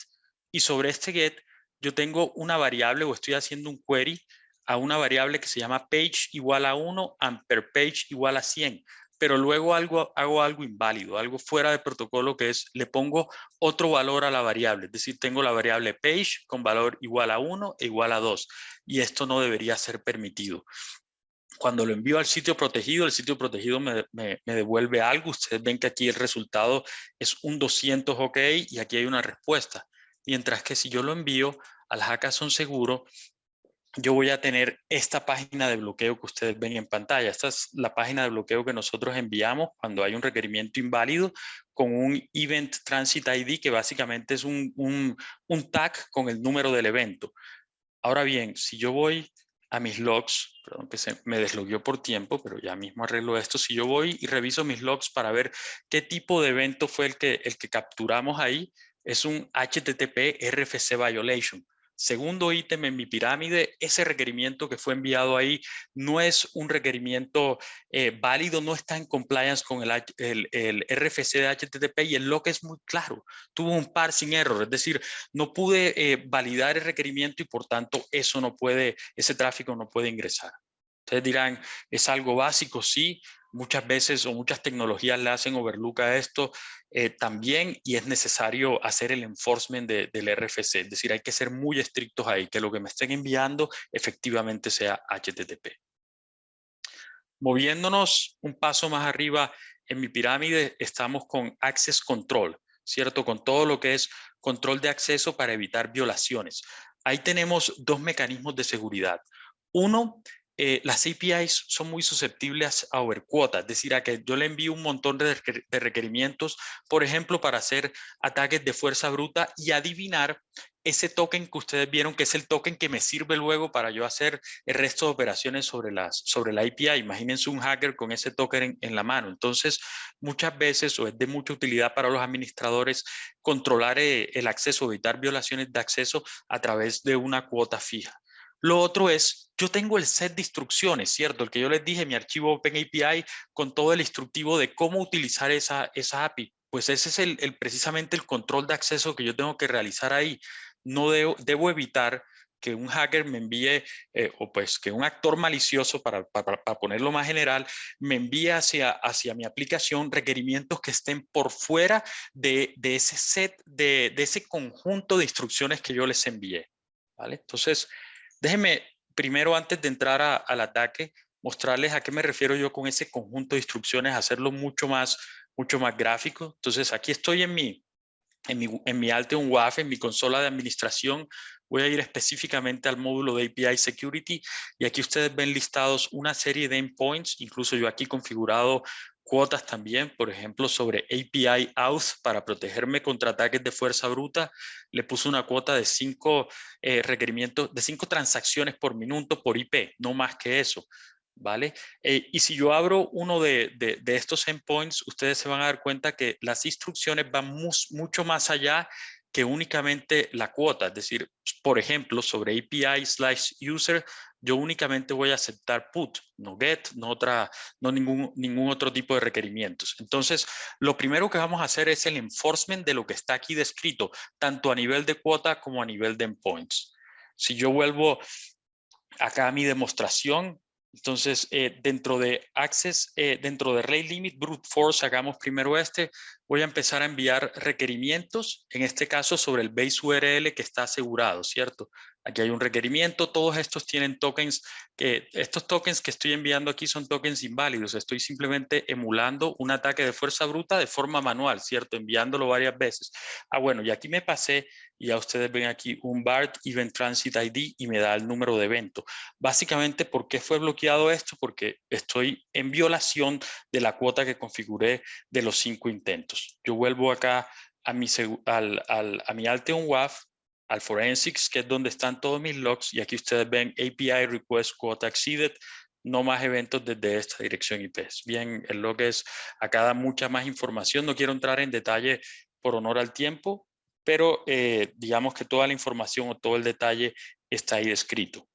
y sobre este get yo tengo una variable o estoy haciendo un query a una variable que se llama page igual a 1 and per page igual a 100. Pero luego hago algo inválido, algo fuera de protocolo, que es le pongo otro valor a la variable. Es decir, tengo la variable page con valor igual a 1 e igual a 2. Y esto no debería ser permitido. Cuando lo envío al sitio protegido, el sitio protegido me devuelve algo. Ustedes ven que aquí el resultado es un 200 OK y aquí hay una respuesta. Mientras que si yo lo envío al Hackathon Seguro, yo voy a tener esta página de bloqueo que ustedes ven en pantalla. Esta es la página de bloqueo que nosotros enviamos cuando hay un requerimiento inválido con un Event Transit ID que básicamente es un tag con el número del evento. Ahora bien, si yo voy a mis logs, perdón que me deslogueó por tiempo, pero ya mismo arreglo esto. Si yo voy y reviso mis logs para ver qué tipo de evento fue el que capturamos ahí, es un HTTP RFC violation. Segundo ítem en mi pirámide, ese requerimiento que fue enviado ahí no es un requerimiento válido, no está en compliance con el RFC de HTTP y el log es muy claro. Tuvo un parsing error, es decir, no pude validar el requerimiento y por tanto ese tráfico no puede ingresar. Ustedes dirán, ¿es algo básico? Sí, muchas veces o muchas tecnologías le hacen overlook a esto también y es necesario hacer el enforcement del RFC. Es decir, hay que ser muy estrictos ahí, que lo que me estén enviando efectivamente sea HTTP. Moviéndonos un paso más arriba en mi pirámide, estamos con Access Control, ¿cierto? Con todo lo que es control de acceso para evitar violaciones. Ahí tenemos dos mecanismos de seguridad. Uno, las APIs son muy susceptibles a overquota, es decir, a que yo le envío un montón de requerimientos, por ejemplo, para hacer ataques de fuerza bruta y adivinar ese token que ustedes vieron, que es el token que me sirve luego para yo hacer el resto de operaciones sobre la API. Imagínense un hacker con ese token en la mano. Entonces, muchas veces, o es de mucha utilidad para los administradores, controlar el acceso, evitar violaciones de acceso a través de una cuota fija. Lo otro es, yo tengo el set de instrucciones, ¿cierto? El que yo les dije, mi archivo OpenAPI con todo el instructivo de cómo utilizar esa API. Pues ese es precisamente el control de acceso que yo tengo que realizar ahí. No debo evitar que un hacker me envíe, o pues que un actor malicioso, para ponerlo más general, me envíe hacia mi aplicación requerimientos que estén por fuera de ese set, de ese conjunto de instrucciones que yo les envié, ¿vale? Entonces, déjenme primero, antes de entrar al ataque, mostrarles a qué me refiero yo con ese conjunto de instrucciones, hacerlo mucho más gráfico. Entonces, aquí estoy en mi Alteon WAF, en mi consola de administración. Voy a ir específicamente al módulo de API Security y aquí ustedes ven listados una serie de endpoints. Incluso yo aquí configurado cuotas también, por ejemplo, sobre API Auth para protegerme contra ataques de fuerza bruta. Le puse una cuota de 5 requerimientos, de 5 transacciones por minuto por IP, no más que eso, ¿vale? Y si yo abro uno de estos endpoints, ustedes se van a dar cuenta que las instrucciones van mucho más allá que únicamente la cuota. Es decir, por ejemplo, sobre API/user, yo únicamente voy a aceptar put, no get, no ningún otro tipo de requerimientos. Entonces, lo primero que vamos a hacer es el enforcement de lo que está aquí descrito, tanto a nivel de cuota como a nivel de endpoints. Si yo vuelvo acá a mi demostración, entonces dentro de Access, dentro de Rate Limit Brute Force, hagamos primero voy a empezar a enviar requerimientos, en este caso sobre el base URL que está asegurado, ¿cierto? Aquí hay un requerimiento, todos estos tienen tokens, estos tokens que estoy enviando aquí son tokens inválidos, estoy simplemente emulando un ataque de fuerza bruta de forma manual, ¿cierto? Enviándolo varias veces. Bueno, y aquí me pasé, y ya ustedes ven aquí un BART Event Transit ID y me da el número de evento. Básicamente, ¿por qué fue bloqueado esto? Porque estoy en violación de la cuota que configuré de los 5 intentos. Yo vuelvo acá a mi Alteon WAF, al Forensics, que es donde están todos mis logs, y aquí ustedes ven API Request Quota Exceeded, no más eventos desde esta dirección IP. Bien, el log es, acá da mucha más información, no quiero entrar en detalle por honor al tiempo, pero digamos que toda la información o todo el detalle está ahí descrito.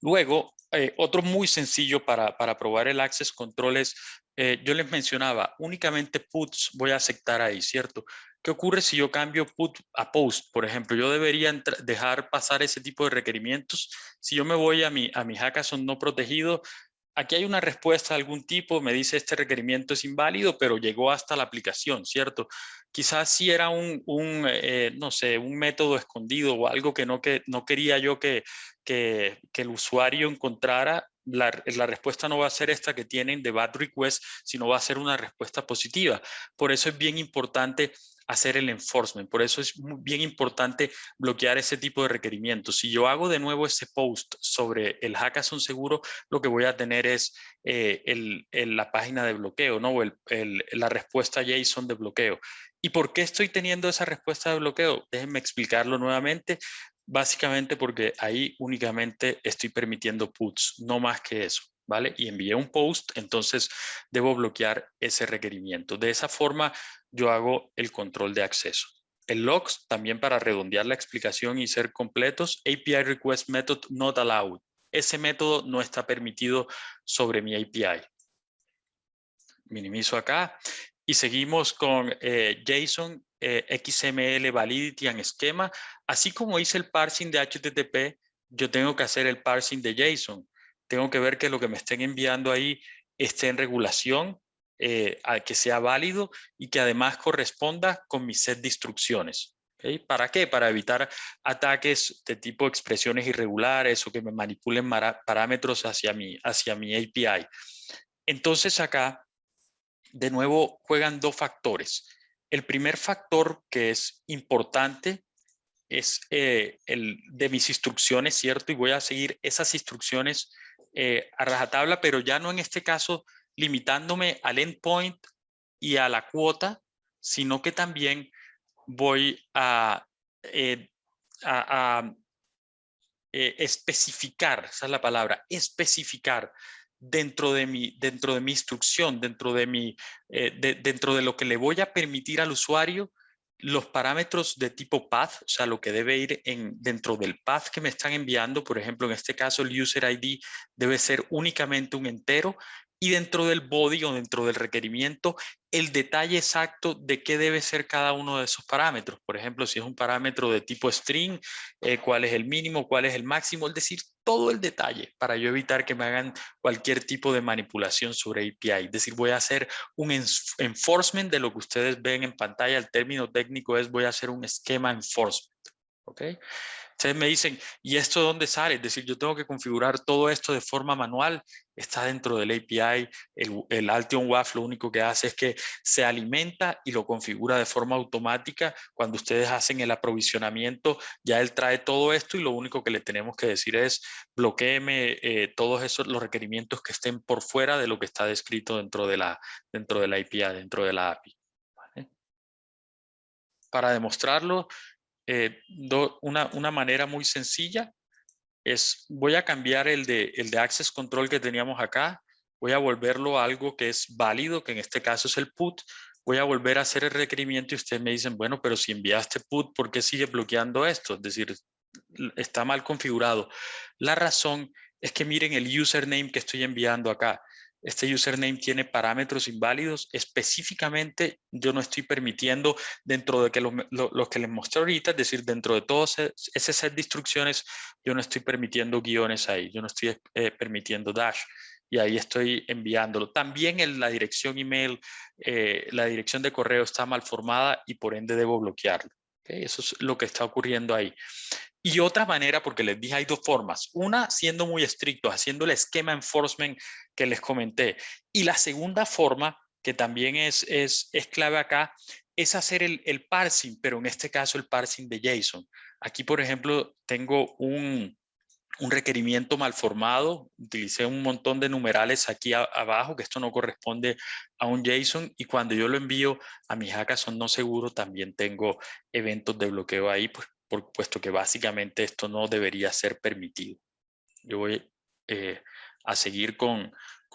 Luego, otro muy sencillo para probar el Access Control es, yo les mencionaba, únicamente puts voy a aceptar ahí, ¿cierto? ¿Qué ocurre si yo cambio put a post? Por ejemplo, yo debería dejar pasar ese tipo de requerimientos. Si yo me voy a mi Hackathon no protegido, aquí hay una respuesta de algún tipo, me dice este requerimiento es inválido, pero llegó hasta la aplicación, ¿cierto? Quizás sí era no sé, un método escondido o algo que no quería yo que el usuario encontrara. La respuesta no va a ser esta que tienen de bad request, sino va a ser una respuesta positiva. Por eso es bien importante hacer el enforcement. Por eso es bien importante bloquear ese tipo de requerimientos. Si yo hago de nuevo ese post sobre el Hackathon seguro, lo que voy a tener es la página de bloqueo, ¿no? O la respuesta JSON de bloqueo. ¿Y por qué estoy teniendo esa respuesta de bloqueo? Déjenme explicarlo nuevamente. Básicamente porque ahí únicamente estoy permitiendo puts, no más que eso, ¿vale? Y envié un post, entonces debo bloquear ese requerimiento. De esa forma yo hago el control de acceso. El logs, también para redondear la explicación y ser completos, API Request Method Not Allowed. Ese método no está permitido sobre mi API. Minimizo acá y seguimos con JSON, XML Validity and Schema. Así como hice el parsing de HTTP, yo tengo que hacer el parsing de JSON. Tengo que ver que lo que me estén enviando ahí esté en regulación, que sea válido y que además corresponda con mi set de instrucciones. ¿Okay? ¿Para qué? Para evitar ataques de tipo expresiones irregulares o que me manipulen parámetros hacia mi API. Entonces acá, de nuevo, juegan dos factores. El primer factor que es importante es el de mis instrucciones, ¿cierto? Y voy a seguir esas instrucciones a rajatabla, pero ya no en este caso limitándome al endpoint y a la cuota, sino que también voy a especificar, esa es la palabra, especificar dentro de mi instrucción, dentro de lo que le voy a permitir al usuario, los parámetros de tipo path, o sea, lo que debe ir dentro del path que me están enviando, por ejemplo, en este caso el user ID debe ser únicamente un entero, y dentro del body o dentro del requerimiento, el detalle exacto de qué debe ser cada uno de esos parámetros. Por ejemplo, si es un parámetro de tipo string, cuál es el mínimo, cuál es el máximo, es decir, todo el detalle para yo evitar que me hagan cualquier tipo de manipulación sobre API. Es decir, voy a hacer un enforcement de lo que ustedes ven en pantalla. El término técnico es voy a hacer un esquema enforcement. ¿Ok? Ustedes me dicen, ¿y esto dónde sale? Es decir, yo tengo que configurar todo esto de forma manual. Está dentro del API. El Altion WAF lo único que hace es que se alimenta y lo configura de forma automática. Cuando ustedes hacen el aprovisionamiento, ya él trae todo esto y lo único que le tenemos que decir es bloquéeme todos esos los requerimientos que estén por fuera de lo que está descrito dentro de la API, dentro de la API. ¿Vale? Para demostrarlo, una manera muy sencilla es, voy a cambiar el de Access Control que teníamos acá, voy a volverlo a algo que es válido, que en este caso es el put, voy a volver a hacer el requerimiento y ustedes me dicen, bueno, pero si enviaste put, ¿por qué sigue bloqueando esto? Es decir, está mal configurado. La razón es que miren el username que estoy enviando acá. Este username tiene parámetros inválidos. Específicamente, yo no estoy permitiendo dentro de que los que les mostré ahorita, es decir, dentro de todo ese set de instrucciones, yo no estoy permitiendo guiones ahí. Yo no estoy permitiendo dash. Y ahí estoy enviándolo. También en la dirección email, la dirección de correo está mal formada y por ende debo bloquearlo. ¿Okay? Eso es lo que está ocurriendo ahí. Y otra manera, porque les dije hay dos formas. Una, siendo muy estrictos, haciendo el esquema enforcement que les comenté. Y la segunda forma, que también es clave acá, es hacer el parsing, pero en este caso el parsing de JSON. Aquí, por ejemplo, tengo un requerimiento mal formado. Utilicé un montón de numerales aquí abajo, que esto no corresponde a un JSON. Y cuando yo lo envío a mi Hackathon no seguro, también tengo eventos de bloqueo ahí, pues, puesto que básicamente esto no debería ser permitido. Yo voy a seguir con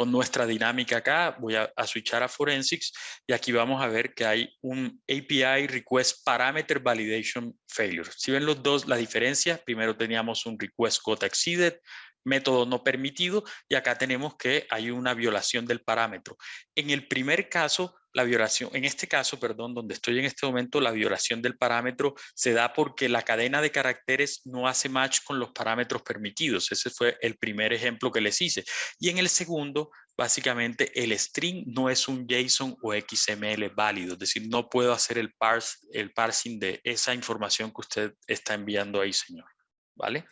nuestra dinámica acá. Voy a switchar a Forensics y aquí vamos a ver que hay un API Request Parameter Validation Failure. Si ven los dos, la diferencia, primero teníamos un Request Got Exceeded, método no permitido, y acá tenemos que hay una violación del parámetro. En el primer caso, la violación, en este caso, perdón, donde estoy en este momento, la violación del parámetro se da porque la cadena de caracteres no hace match con los parámetros permitidos. Ese fue el primer ejemplo que les hice. Y en el segundo, básicamente el string no es un JSON o XML válido, es decir, no puedo hacer el parsing de esa información que usted está enviando ahí, señor. ¿Vale?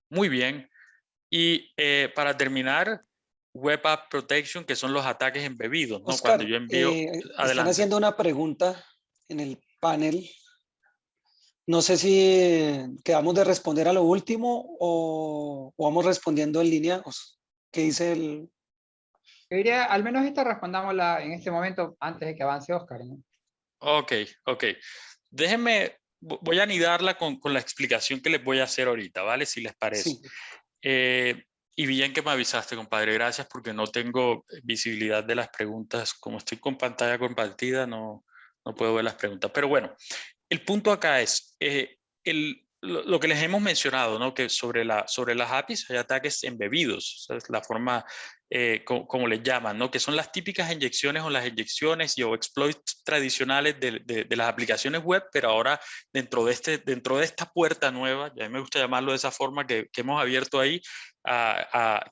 Muy bien. Y para terminar, Web App Protection, que son los ataques embebidos, ¿no? Oscar, Cuando yo envío, están adelante. haciendo una pregunta en el panel. No sé si quedamos de responder a lo último o vamos respondiendo en línea. ¿Qué dice el...? Yo diría, al menos esta respondámosla en este momento antes de que avance Oscar, ¿no? Ok. Déjenme, voy a anidarla con la explicación que les voy a hacer ahorita, ¿vale? Si les parece. Sí. Y bien que me avisaste, compadre. Gracias, porque no tengo visibilidad de las preguntas. Como estoy con pantalla compartida, no puedo ver las preguntas. Pero bueno, el punto acá es lo que les hemos mencionado, ¿no? Que sobre las APIs hay ataques embebidos, ¿sabes? La forma como les llaman, ¿no? Que son las típicas inyecciones o las inyecciones o exploits tradicionales de las aplicaciones web, pero ahora dentro de esta puerta nueva, ya me gusta llamarlo de esa forma que hemos abierto ahí,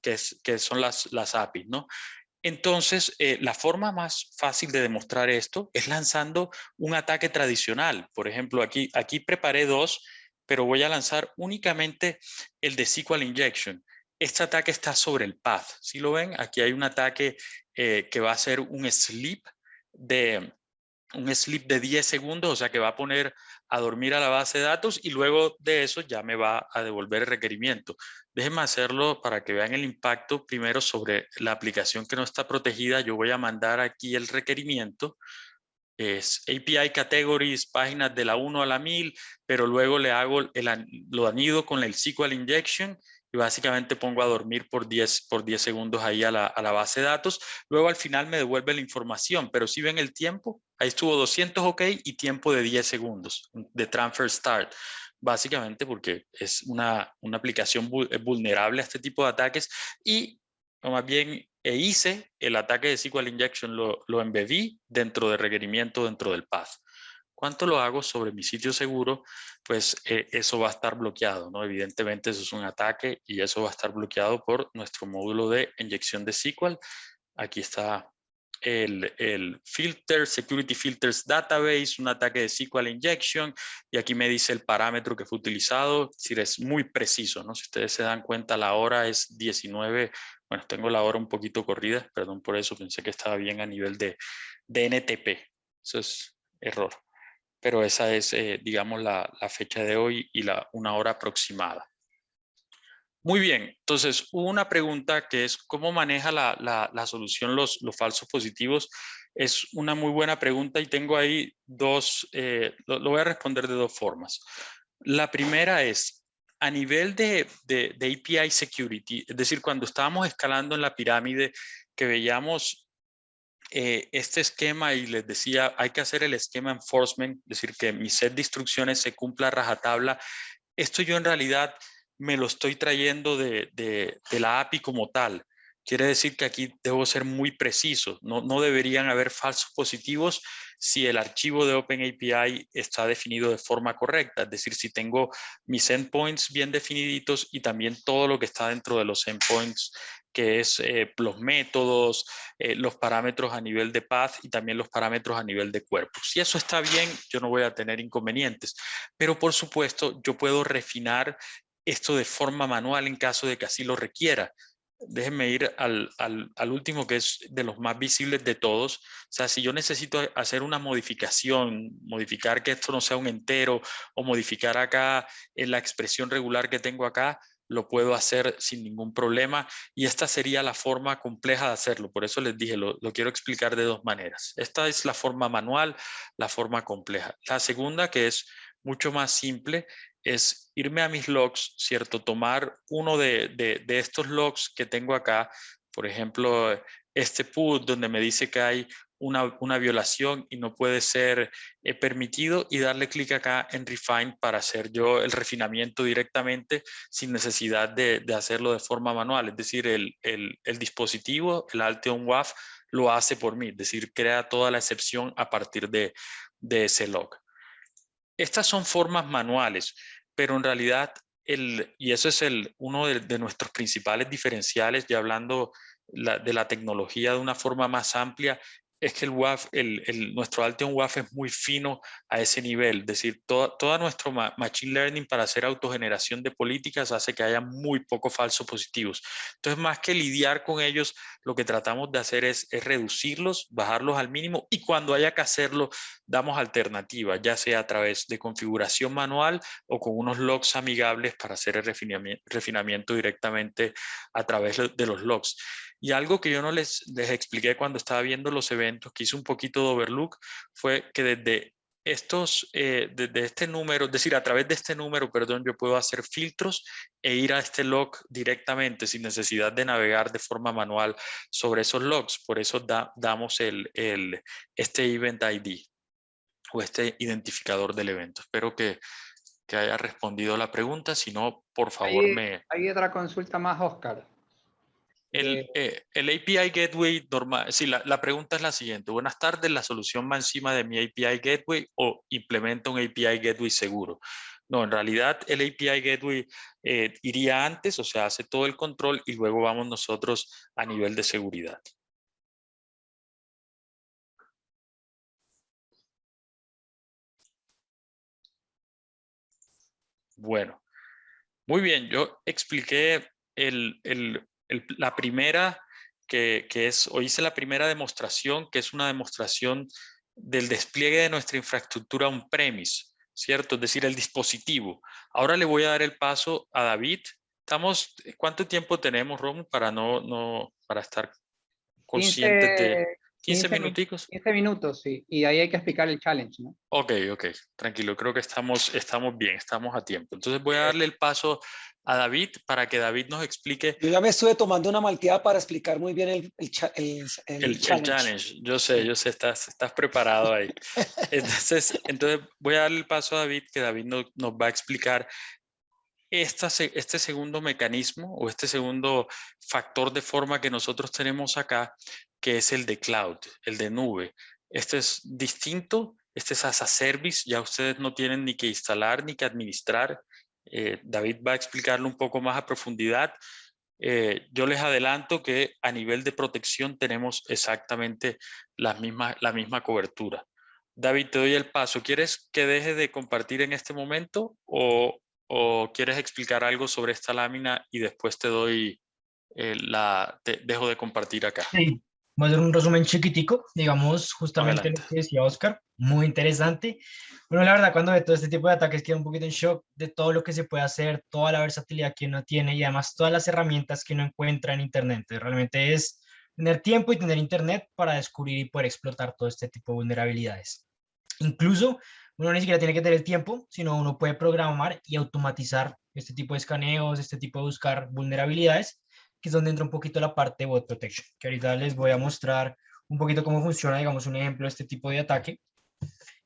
que son las APIs, ¿no? Entonces, la forma más fácil de demostrar esto es lanzando un ataque tradicional. Por ejemplo, aquí preparé dos, pero voy a lanzar únicamente el de SQL Injection. Este ataque está sobre el path. ¿Sí lo ven? Aquí hay un ataque que va a ser un sleep de 10 segundos, o sea que va a poner a dormir a la base de datos y luego de eso ya me va a devolver el requerimiento. Déjenme hacerlo para que vean el impacto primero sobre la aplicación que no está protegida. Yo voy a mandar aquí el requerimiento. Es API Categories, páginas de la 1 a la 1000, pero luego le hago lo anido con el SQL Injection y básicamente pongo a dormir por 10 segundos ahí a la base de datos. Luego al final me devuelve la información, pero si ven el tiempo, Ahí estuvo 200 OK y tiempo de 10 segundos de transfer start. Básicamente porque es una aplicación vulnerable a este tipo de ataques y o más bien hice el ataque de SQL Injection, lo embebí dentro de requerimiento dentro del path. ¿Cuánto lo hago sobre mi sitio seguro? Pues eso va a estar bloqueado, ¿no? Evidentemente eso es un ataque y eso va a estar bloqueado por nuestro módulo de inyección de SQL. Aquí está el filter, security filters database, un ataque de SQL injection, y aquí me dice el parámetro que fue utilizado, es decir, es muy preciso, ¿no? Si ustedes se dan cuenta, la hora es 19, bueno, tengo la hora un poquito corrida, perdón por eso, pensé que estaba bien a nivel de NTP, eso es error, pero esa es, digamos, la fecha de hoy y una hora aproximada. Muy bien, entonces hubo una pregunta que es ¿cómo maneja la solución los falsos positivos? Es una muy buena pregunta y tengo ahí dos, lo voy a responder de dos formas. La primera es a nivel de API Security, es decir, cuando estábamos escalando en la pirámide que veíamos este esquema y les decía hay que hacer el esquema enforcement, es decir, que mi set de instrucciones se cumpla a rajatabla. Esto yo en realidad me lo estoy trayendo de la API como tal. Quiere decir que aquí debo ser muy preciso. No deberían haber falsos positivos si el archivo de OpenAPI está definido de forma correcta. Es decir, si tengo mis endpoints bien definiditos y también todo lo que está dentro de los endpoints, que es los métodos, los parámetros a nivel de path y también los parámetros a nivel de cuerpo. Si eso está bien, yo no voy a tener inconvenientes. Pero por supuesto, yo puedo refinar esto de forma manual en caso de que así lo requiera. Déjenme ir al último, que es de los más visibles de todos. O sea, si yo necesito hacer una modificación, modificar que esto no sea un entero o modificar acá en la expresión regular que tengo acá, lo puedo hacer sin ningún problema y esta sería la forma compleja de hacerlo. Por eso les dije, lo quiero explicar de dos maneras. Esta es la forma manual, la forma compleja. La segunda, que es mucho más simple, es irme a mis logs, ¿cierto? Tomar uno de estos logs que tengo acá, por ejemplo, este PUT donde me dice que hay una violación y no puede ser permitido y darle clic acá en Refine para hacer yo el refinamiento directamente sin necesidad de hacerlo de forma manual. Es decir, el dispositivo, el Alteon WAF, lo hace por mí, es decir, crea toda la excepción a partir de ese log. Estas son formas manuales, pero en realidad, y eso es uno de nuestros principales diferenciales, ya hablando de la tecnología de una forma más amplia, es que el WAF, nuestro Alteon WAF es muy fino a ese nivel. Es decir, todo nuestro Machine Learning para hacer autogeneración de políticas hace que haya muy pocos falsos positivos. Entonces, más que lidiar con ellos, lo que tratamos de hacer es reducirlos, bajarlos al mínimo y cuando haya que hacerlo, damos alternativas, ya sea a través de configuración manual o con unos logs amigables para hacer el refinamiento directamente a través de los logs. Y algo que yo no les expliqué cuando estaba viendo los eventos, que hice un poquito de overlook, fue que desde desde este número, es decir, a través de este número, perdón, yo puedo hacer filtros e ir a este log directamente sin necesidad de navegar de forma manual sobre esos logs. Por eso damos este Event ID o este identificador del evento. Espero que haya respondido la pregunta. Si no, por favor Hay otra consulta más, Oscar. El API Gateway normal, sí, la pregunta es la siguiente. Buenas tardes, ¿la solución va encima de mi API Gateway o implementa un API Gateway seguro? No, en realidad el API Gateway iría antes, o sea, hace todo el control y luego vamos nosotros a nivel de seguridad. Bueno, muy bien, yo expliqué la primera, que es, o hice la primera demostración, que es una demostración del despliegue de nuestra infraestructura on-premise, ¿cierto? Es decir, el dispositivo. Ahora le voy a dar el paso a David. ¿Cuánto tiempo tenemos, Rom, para estar conscientes de 15 minuticos? 15 minutos, sí. Y ahí hay que explicar el challenge, ¿no? Ok, tranquilo, creo que estamos bien, estamos a tiempo. Entonces voy a darle el paso a David para que David nos explique Yo ya me estuve tomando una malteada para explicar muy bien el el challenge. challenge. Yo sé, estás preparado ahí. Entonces voy a darle el paso a David, que David nos va a explicar este segundo mecanismo o este segundo factor de forma que nosotros tenemos acá, que es el de cloud, el de nube. Este es distinto, este es as a service, ya ustedes no tienen ni que instalar ni que administrar. David va a explicarlo un poco más a profundidad. Yo les adelanto que a nivel de protección tenemos exactamente la misma cobertura. David, te doy el paso. ¿Quieres que deje de compartir en este momento o quieres explicar algo sobre esta lámina y después te doy te dejo de compartir acá? Sí, voy a hacer un resumen chiquitico, digamos, justamente lo Adelante. que decía Oscar, muy interesante. Bueno, la verdad, cuando ve todo este tipo de ataques, queda un poquito en shock de todo lo que se puede hacer, toda la versatilidad que uno tiene y además todas las herramientas que uno encuentra en Internet. Entonces, realmente es tener tiempo y tener Internet para descubrir y poder explotar todo este tipo de vulnerabilidades. Incluso uno ni siquiera tiene que tener el tiempo, sino uno puede programar y automatizar este tipo de escaneos, este tipo de buscar vulnerabilidades, que es donde entra un poquito la parte de bot protection, que ahorita les voy a mostrar un poquito cómo funciona, digamos, un ejemplo de este tipo de ataque,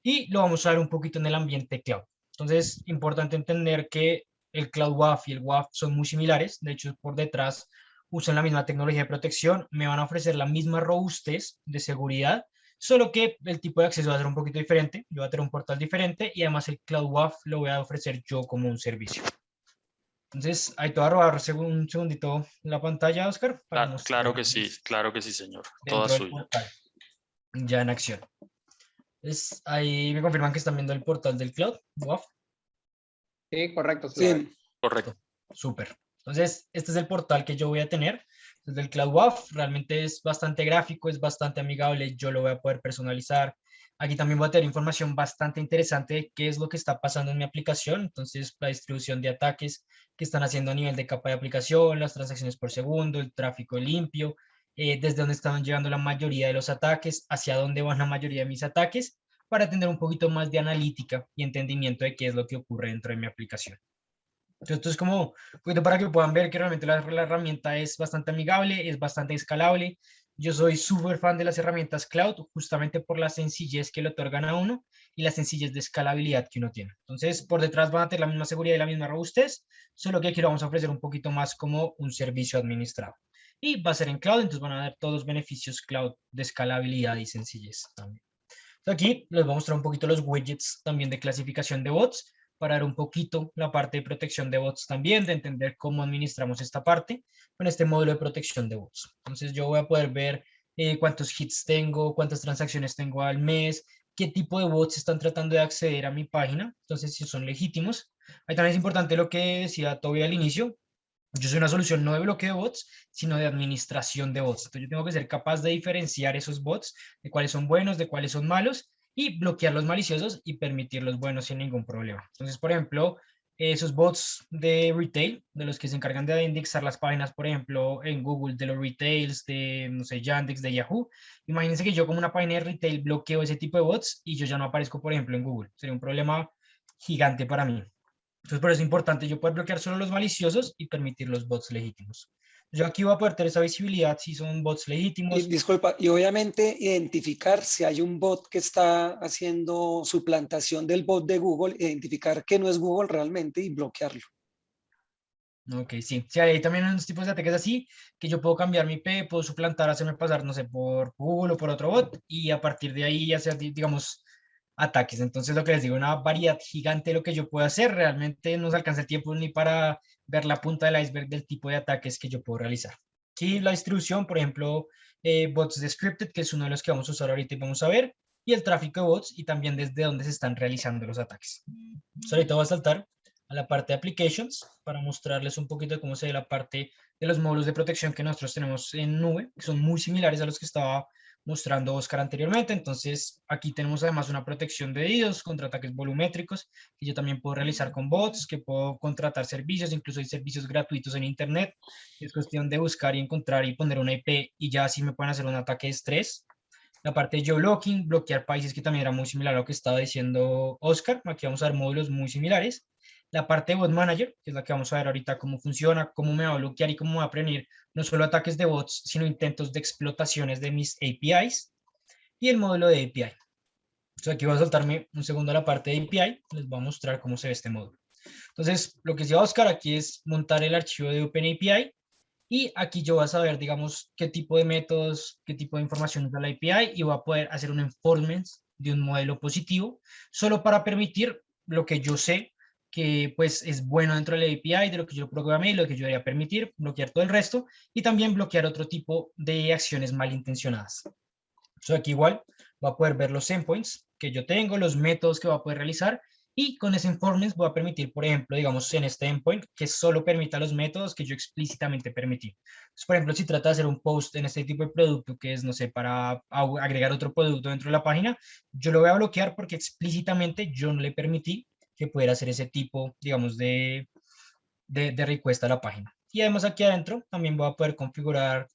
y lo vamos a ver un poquito en el ambiente cloud. Entonces, importante entender que el Cloud WAF y el WAF son muy similares, de hecho, por detrás usan la misma tecnología de protección, me van a ofrecer la misma robustez de seguridad, solo que el tipo de acceso va a ser un poquito diferente, yo voy a tener un portal diferente y además el Cloud WAF lo voy a ofrecer yo como un servicio. Entonces, ahí te voy a robar un segundito la pantalla, Oscar, para mostrar Claro que sí, señor. Toda dentro del suya. portal, ya en acción. Entonces, ahí me confirman que están viendo el portal del cloud, WAF. Sí, correcto. Se lo ve. Sí, Correcto. Súper. Entonces, este es el portal que yo voy a tener. Desde el Cloud WAF, realmente es bastante gráfico, es bastante amigable, yo lo voy a poder personalizar. Aquí también voy a tener información bastante interesante de qué es lo que está pasando en mi aplicación. Entonces, la distribución de ataques que están haciendo a nivel de capa de aplicación, las transacciones por segundo, el tráfico limpio, desde dónde están llegando la mayoría de los ataques, hacia dónde van la mayoría de mis ataques, para tener un poquito más de analítica y entendimiento de qué es lo que ocurre dentro de mi aplicación. Entonces, esto es como un poquito para que puedan ver que realmente la herramienta es bastante amigable, es bastante escalable. Yo soy súper fan de las herramientas cloud, justamente por la sencillez que le otorgan a uno y la sencillez de escalabilidad que uno tiene. Entonces, por detrás van a tener la misma seguridad y la misma robustez, solo que aquí lo vamos a ofrecer un poquito más como un servicio administrado. Y va a ser en cloud, entonces van a ver todos los beneficios cloud de escalabilidad y sencillez también. Aquí les voy a mostrar un poquito los widgets también de clasificación de bots para ver un poquito la parte de protección de bots también, de entender cómo administramos esta parte con este módulo de protección de bots. Entonces yo voy a poder ver cuántos hits tengo, cuántas transacciones tengo al mes, qué tipo de bots están tratando de acceder a mi página, entonces si son legítimos. Ahí también es importante lo que decía Toby al inicio. Yo soy una solución no de bloqueo de bots, sino de administración de bots. Entonces yo tengo que ser capaz de diferenciar esos bots, de cuáles son buenos, de cuáles son malos, y bloquear los maliciosos y permitir los buenos sin ningún problema. Entonces, por ejemplo, esos bots de retail, de los que se encargan de indexar las páginas, por ejemplo, en Google, de los retails, de, no sé, Yandex, de Yahoo. Imagínense que yo como una página de retail bloqueo ese tipo de bots y yo ya no aparezco, por ejemplo, en Google. Sería un problema gigante para mí. Entonces, por eso es importante yo poder bloquear solo los maliciosos y permitir los bots legítimos. Yo aquí voy a poder tener esa visibilidad si son bots y legítimos. disculpa, y obviamente identificar si hay un bot que está haciendo suplantación del bot de Google, identificar que no es Google realmente y bloquearlo. Ok, sí. Sí, hay también unos tipos de ataques así, que yo puedo cambiar mi IP, puedo suplantar, hacerme pasar, no sé, por Google o por otro bot, y a partir de ahí hacer, digamos, ataques. Entonces, lo que les digo, una variedad gigante de lo que yo puedo hacer, realmente no se alcanza el tiempo ni para ver la punta del iceberg del tipo de ataques que yo puedo realizar. Aquí la distribución, por ejemplo, bots de scripted, que es uno de los que vamos a usar ahorita y vamos a ver, y el tráfico de bots, y también desde dónde se están realizando los ataques. Entonces, ahorita voy a saltar a la parte de applications para mostrarles un poquito de cómo se ve la parte de los módulos de protección que nosotros tenemos en nube, que son muy similares a los que estaba mostrando Oscar anteriormente. Entonces, aquí tenemos además una protección de DDoS contra ataques volumétricos, que yo también puedo realizar con bots, que puedo contratar servicios, incluso hay servicios gratuitos en Internet. Es cuestión de buscar y encontrar y poner una IP y ya así me pueden hacer un ataque de estrés. La parte de geoblocking, bloquear países, que también era muy similar a lo que estaba diciendo Oscar. Aquí vamos a ver módulos muy similares. la parte de Bot Manager, que es la que vamos a ver ahorita cómo funciona, cómo me va a bloquear y cómo me va a prevenir no solo ataques de bots, sino intentos de explotaciones de mis APIs, y el módulo de API. Entonces aquí voy a saltarme un segundo a la parte de API, les voy a mostrar cómo se ve este módulo. Entonces, lo que se va a buscar aquí es montar el archivo de OpenAPI, y aquí yo voy a saber, digamos, qué tipo de métodos, qué tipo de información usa la API, y voy a poder hacer un enforcement de un modelo positivo, solo para permitir lo que yo sé que pues es bueno dentro de la API, de lo que yo programé y lo que yo debería permitir, bloquear todo el resto, y también bloquear otro tipo de acciones malintencionadas. Entonces aquí igual voy a poder ver los endpoints que yo tengo, los métodos que voy a poder realizar, y con ese enforcement voy a permitir, por ejemplo, digamos en este endpoint, que solo permita los métodos que yo explícitamente permití. Entonces, por ejemplo, si trata de hacer un post en este tipo de producto, que es, no sé, para agregar otro producto dentro de la página, yo lo voy a bloquear porque explícitamente yo no le permití que pudiera hacer ese tipo, digamos, de request a la página. Y además aquí adentro también voy a poder configurar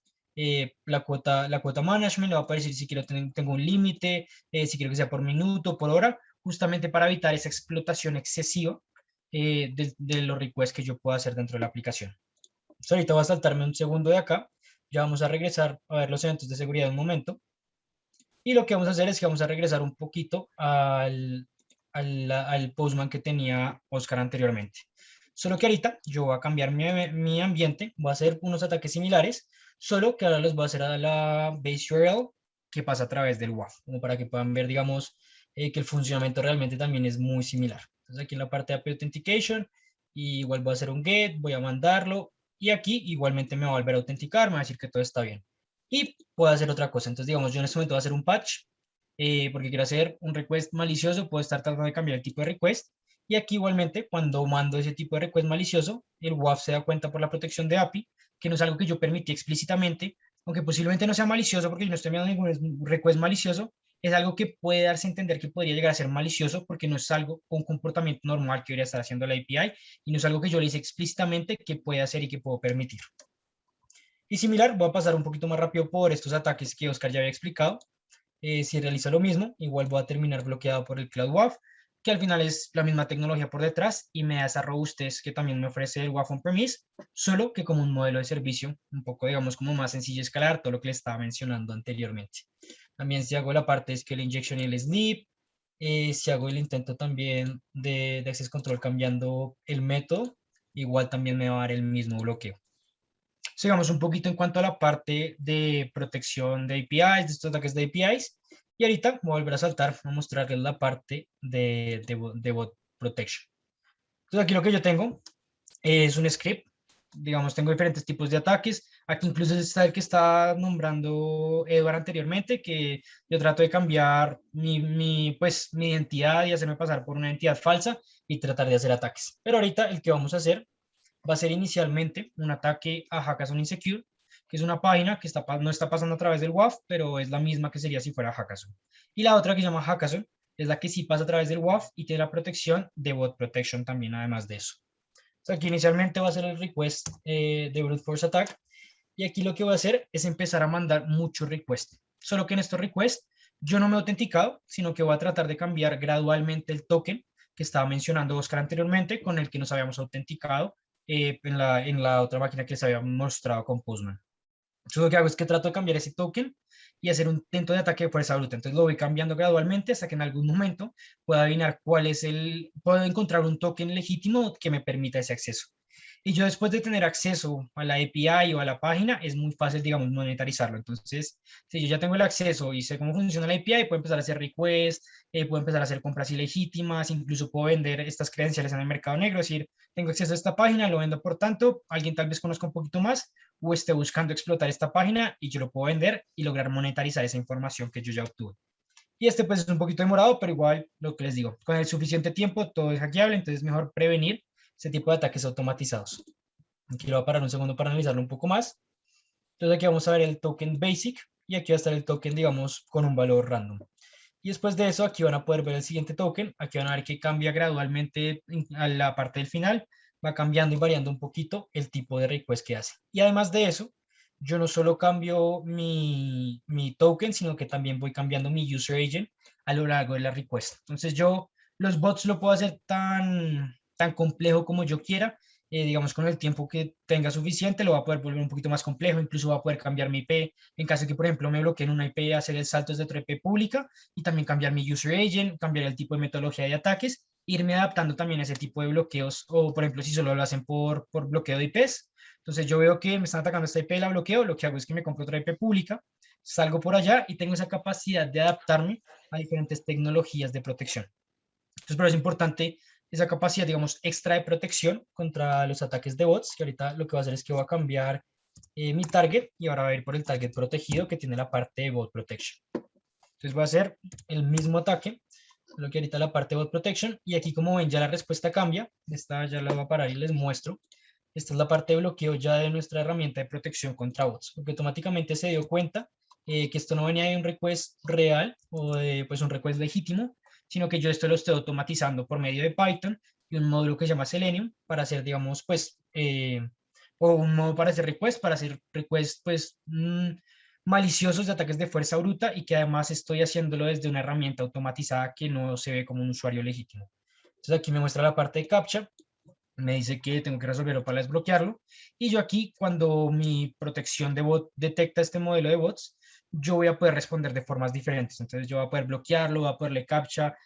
la cuota management, le va a aparecer si quiero tengo un límite, si quiero que sea por minuto, por hora, justamente para evitar esa explotación excesiva de los requests que yo pueda hacer dentro de la aplicación. Entonces, ahorita voy a saltarme un segundo de acá, ya vamos a regresar a ver los eventos de seguridad un momento, y lo que vamos a hacer es que vamos a regresar un poquito al Postman que tenía Oscar anteriormente. Solo que ahorita yo voy a cambiar mi ambiente, voy a hacer unos ataques similares, solo que ahora los voy a hacer a la base URL que pasa a través del WAF, como para que puedan ver, digamos, que el funcionamiento realmente también es muy similar. Entonces aquí en la parte de API Authentication, igual voy a hacer un GET, voy a mandarlo, y aquí igualmente me va a volver a autenticar, me va a decir que todo está bien. Y puedo hacer otra cosa. Entonces, digamos, yo en este momento voy a hacer un patch, porque quiero hacer un request malicioso, puedo estar tratando de cambiar el tipo de request. Y aquí igualmente, cuando mando ese tipo de request malicioso, el WAF se da cuenta por la protección de API, que no es algo que yo permití explícitamente, aunque posiblemente no sea malicioso porque yo no estoy enviando ningún request malicioso, es algo que puede darse a entender que podría llegar a ser malicioso porque no es algo o un comportamiento normal que debería estar haciendo la API, y no es algo que yo le hice explícitamente que puede hacer y que puedo permitir. Y similar, voy a pasar un poquito más rápido por estos ataques que Oscar ya había explicado. Si realizo lo mismo, igual voy a terminar bloqueado por el Cloud WAF, que al final es la misma tecnología por detrás y me da esa robustez que también me ofrece el WAF on-premise, solo que como un modelo de servicio, un poco, digamos, como más sencillo de escalar, todo lo que le estaba mencionando anteriormente. También si hago la parte es que el injection y el sleep, si hago el intento también de access control cambiando el método, igual también me va a dar el mismo bloqueo. Sigamos un poquito en cuanto a la parte de protección de APIs, de estos ataques de APIs. Y ahorita voy a volver a saltar a mostrarles la parte de bot protection. Entonces aquí lo que yo tengo es un script. Digamos, tengo diferentes tipos de ataques. Aquí incluso está el que está nombrando Edward anteriormente, que yo trato de cambiar pues, mi identidad y hacerme pasar por una identidad falsa y tratar de hacer ataques. Pero ahorita el que vamos a hacer va a ser inicialmente un ataque a Hackathon Insecure, que es una página que no está pasando a través del WAF, pero es la misma que sería si fuera Hackathon. Y la otra que se llama Hackathon es la que sí pasa a través del WAF y tiene la protección de Bot Protection también, además de eso. Entonces aquí inicialmente va a ser el request de Brute Force Attack, y aquí lo que voy a hacer es empezar a mandar muchos requests. Solo que en estos requests yo no me he autenticado, sino que voy a tratar de cambiar gradualmente el token que estaba mencionando Oscar anteriormente, con el que nos habíamos autenticado en la otra máquina que les había mostrado con Postman. Entonces lo que hago es que trato de cambiar ese token y hacer un intento de ataque de fuerza bruta. Entonces lo voy cambiando gradualmente hasta que en algún momento pueda adivinar puedo encontrar un token legítimo que me permita ese acceso. Y yo después de tener acceso a la API o a la página, es muy fácil, digamos, monetarizarlo. Entonces, si yo ya tengo el acceso y sé cómo funciona la API, puedo empezar a hacer requests, puedo empezar a hacer compras ilegítimas, incluso puedo vender estas credenciales en el mercado negro, es decir, tengo acceso a esta página, lo vendo por tanto, alguien tal vez conozca un poquito más o esté buscando explotar esta página y yo lo puedo vender y lograr monetarizar esa información que yo ya obtuve. Y este pues es un poquito demorado, pero igual lo que les digo, con el suficiente tiempo todo es hackeable, entonces es mejor prevenir ese tipo de ataques automatizados. Aquí lo voy a parar un segundo para analizarlo un poco más. Entonces aquí vamos a ver el token basic y aquí va a estar el token, digamos, con un valor random. Y después de eso, aquí van a poder ver el siguiente token. Aquí van a ver que cambia gradualmente a la parte del final. Va cambiando y variando un poquito el tipo de request que hace. Y además de eso, yo no solo cambio mi token, sino que también voy cambiando mi user agent a lo largo de la request. Entonces yo los bots lo puedo hacer tan tan complejo como yo quiera. Digamos, con el tiempo que tenga suficiente, lo va a poder volver un poquito más complejo, incluso va a poder cambiar mi IP, en caso de que, por ejemplo, me bloqueen una IP, hacer el salto desde otra IP pública, y también cambiar mi user agent, cambiar el tipo de metodología de ataques, irme adaptando también a ese tipo de bloqueos, o por ejemplo, si solo lo hacen por bloqueo de IPs. Entonces yo veo que me están atacando esta IP, la bloqueo, lo que hago es que me compro otra IP pública, salgo por allá y tengo esa capacidad de adaptarme a diferentes tecnologías de protección. Entonces, pero es importante esa capacidad, digamos, extra de protección contra los ataques de bots, que ahorita lo que voy a hacer es que voy a cambiar mi target y ahora voy a ir por el target protegido que tiene la parte de bot protection. Entonces voy a hacer el mismo ataque, solo que ahorita la parte de bot protection, y aquí como ven ya la respuesta cambia. Esta ya la voy a parar y les muestro. Esta es la parte de bloqueo ya de nuestra herramienta de protección contra bots, porque automáticamente se dio cuenta que esto no venía de un request real o de pues, un request legítimo, sino que yo esto lo estoy automatizando por medio de Python y un módulo que se llama Selenium para hacer, digamos, pues, o un modo para hacer request, pues, maliciosos de ataques de fuerza bruta, y que además estoy haciéndolo desde una herramienta automatizada que no se ve como un usuario legítimo. Entonces aquí me muestra la parte de CAPTCHA, me dice que tengo que resolverlo para desbloquearlo, y yo aquí, cuando mi protección de bot detecta este modelo de bots, yo voy a poder responder de formas diferentes. Entonces yo voy a poder bloquearlo, voy a poderle CAPTCHA,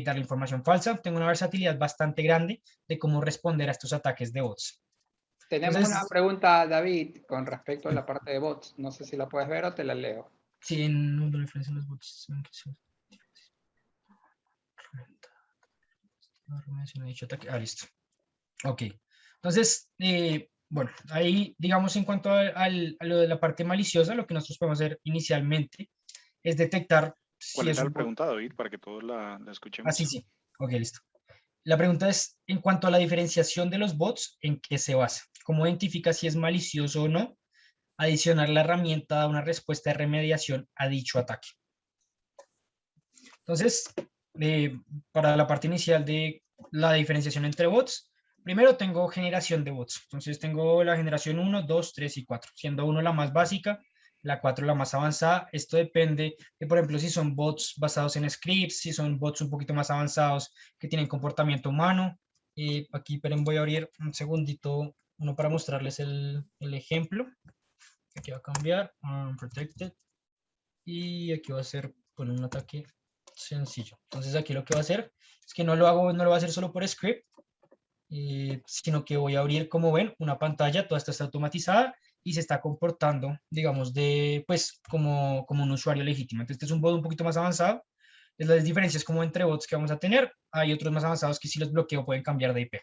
darle información falsa. Tengo una versatilidad bastante grande de cómo responder a estos ataques de bots. Tenemos Entonces, una pregunta, David, con respecto a la parte de bots. No sé si la puedes ver o te la leo. sí, en una diferencia en los bots. Listo. Ok. Entonces, bueno, ahí, digamos, en cuanto a lo de la parte maliciosa, lo que nosotros podemos hacer inicialmente es detectar ¿Cuál si es era la un bot. pregunta, David, para que todos la Ah, escuchemos? sí, sí. Ok, listo. La pregunta es, en cuanto a la diferenciación de los bots, ¿en qué se basa? ¿Cómo identifica si es malicioso o no? Adicionar la herramienta da una respuesta de remediación a dicho ataque. Entonces, para la parte inicial de la diferenciación entre bots, primero tengo generación de bots. Entonces tengo la generación 1, 2, 3 y 4, siendo 1 la más básica, la 4 la más avanzada. Esto depende de, por ejemplo, si son bots basados en scripts, si son bots un poquito más avanzados que tienen comportamiento humano. Aquí, esperen, voy a abrir un segundito uno para mostrarles el ejemplo. Aquí va a cambiar, protected, y aquí va a ser con un ataque sencillo. Entonces aquí lo que va a hacer es que no lo voy a hacer solo por script, sino que voy a abrir, como ven, una pantalla. Toda esta está automatizada y se está comportando, digamos, pues como un usuario legítimo. Entonces este es un bot un poquito más avanzado. Es las diferencias como entre bots que vamos a tener. Hay otros más avanzados que si los bloqueo pueden cambiar de IP.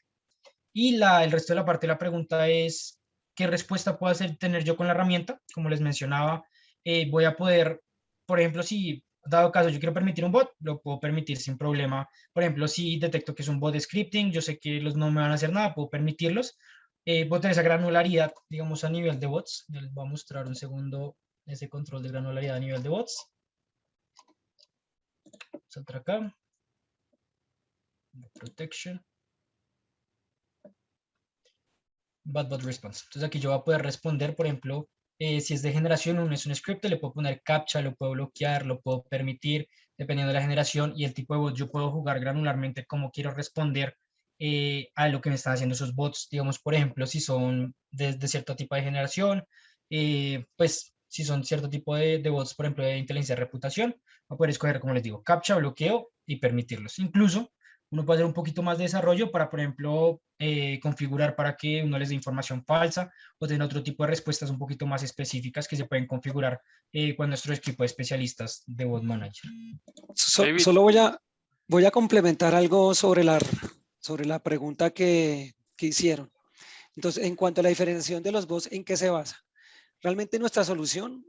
Y el resto de la parte de la pregunta es, ¿qué respuesta puedo tener yo con la herramienta? Como les mencionaba, voy a poder, por ejemplo, si dado caso yo quiero permitir un bot, lo puedo permitir sin problema. Por ejemplo, si detecto que es un bot de scripting, yo sé que los no me van a hacer nada, puedo permitirlos. Puedo tener esa granularidad, digamos, a nivel de bots. Les voy a mostrar un segundo ese control de granularidad a nivel de bots. Saltar acá. Protection. Bot response. Entonces aquí yo voy a poder responder, por ejemplo, si es de generación 1, es un script, le puedo poner captcha, lo puedo bloquear, lo puedo permitir, dependiendo de la generación y el tipo de bot. Yo puedo jugar granularmente cómo quiero responder a lo que me están haciendo esos bots. Digamos, por ejemplo, si son de cierto tipo de generación, pues si son cierto tipo de bots, por ejemplo, de inteligencia de reputación, voy a poder escoger, como les digo, captcha, bloqueo y permitirlos. Incluso uno puede hacer un poquito más de desarrollo para, por ejemplo, configurar para que uno les dé información falsa, o tener otro tipo de respuestas un poquito más específicas que se pueden configurar con nuestro equipo de especialistas de Bot Manager. David. Solo voy a complementar algo sobre la pregunta que hicieron. Entonces, en cuanto a la diferenciación de los bots, ¿en qué se basa? Realmente nuestra solución,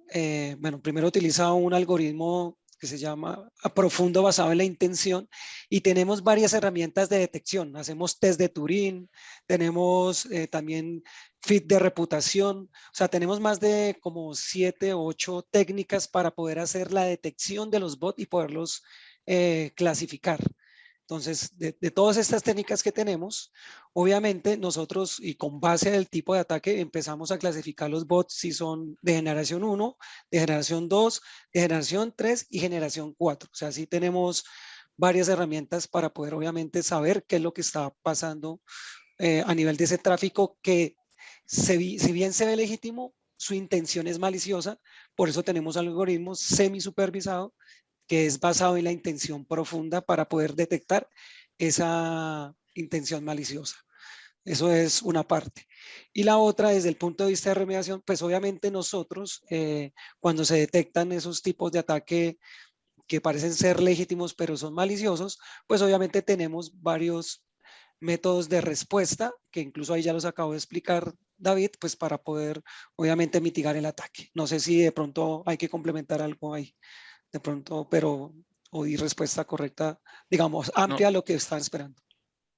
bueno, primero utiliza un algoritmo que se llama a profundo basado en la intención, y tenemos varias herramientas de detección. Hacemos test de Turing, tenemos también fit de reputación, o sea, tenemos más de como 7 o 8 técnicas para poder hacer la detección de los bots y poderlos clasificar. Entonces, de todas estas técnicas que tenemos, obviamente nosotros, y con base al tipo de ataque, empezamos a clasificar los bots si son de generación 1, de generación 2, de generación 3 y generación 4. O sea, sí tenemos varias herramientas para poder obviamente saber qué es lo que está pasando a nivel de ese tráfico que si bien se ve legítimo, su intención es maliciosa. Por eso tenemos algoritmos semi-supervisados que es basado en la intención profunda para poder detectar esa intención maliciosa. Eso es una parte. Y la otra, desde el punto de vista de remediación, pues obviamente nosotros, cuando se detectan esos tipos de ataque que parecen ser legítimos pero son maliciosos, pues obviamente tenemos varios métodos de respuesta, que incluso ahí ya los acabo de explicar David, pues para poder obviamente mitigar el ataque. No sé si de pronto hay que complementar algo ahí, de pronto, pero oí respuesta correcta, digamos, amplia a lo que están esperando.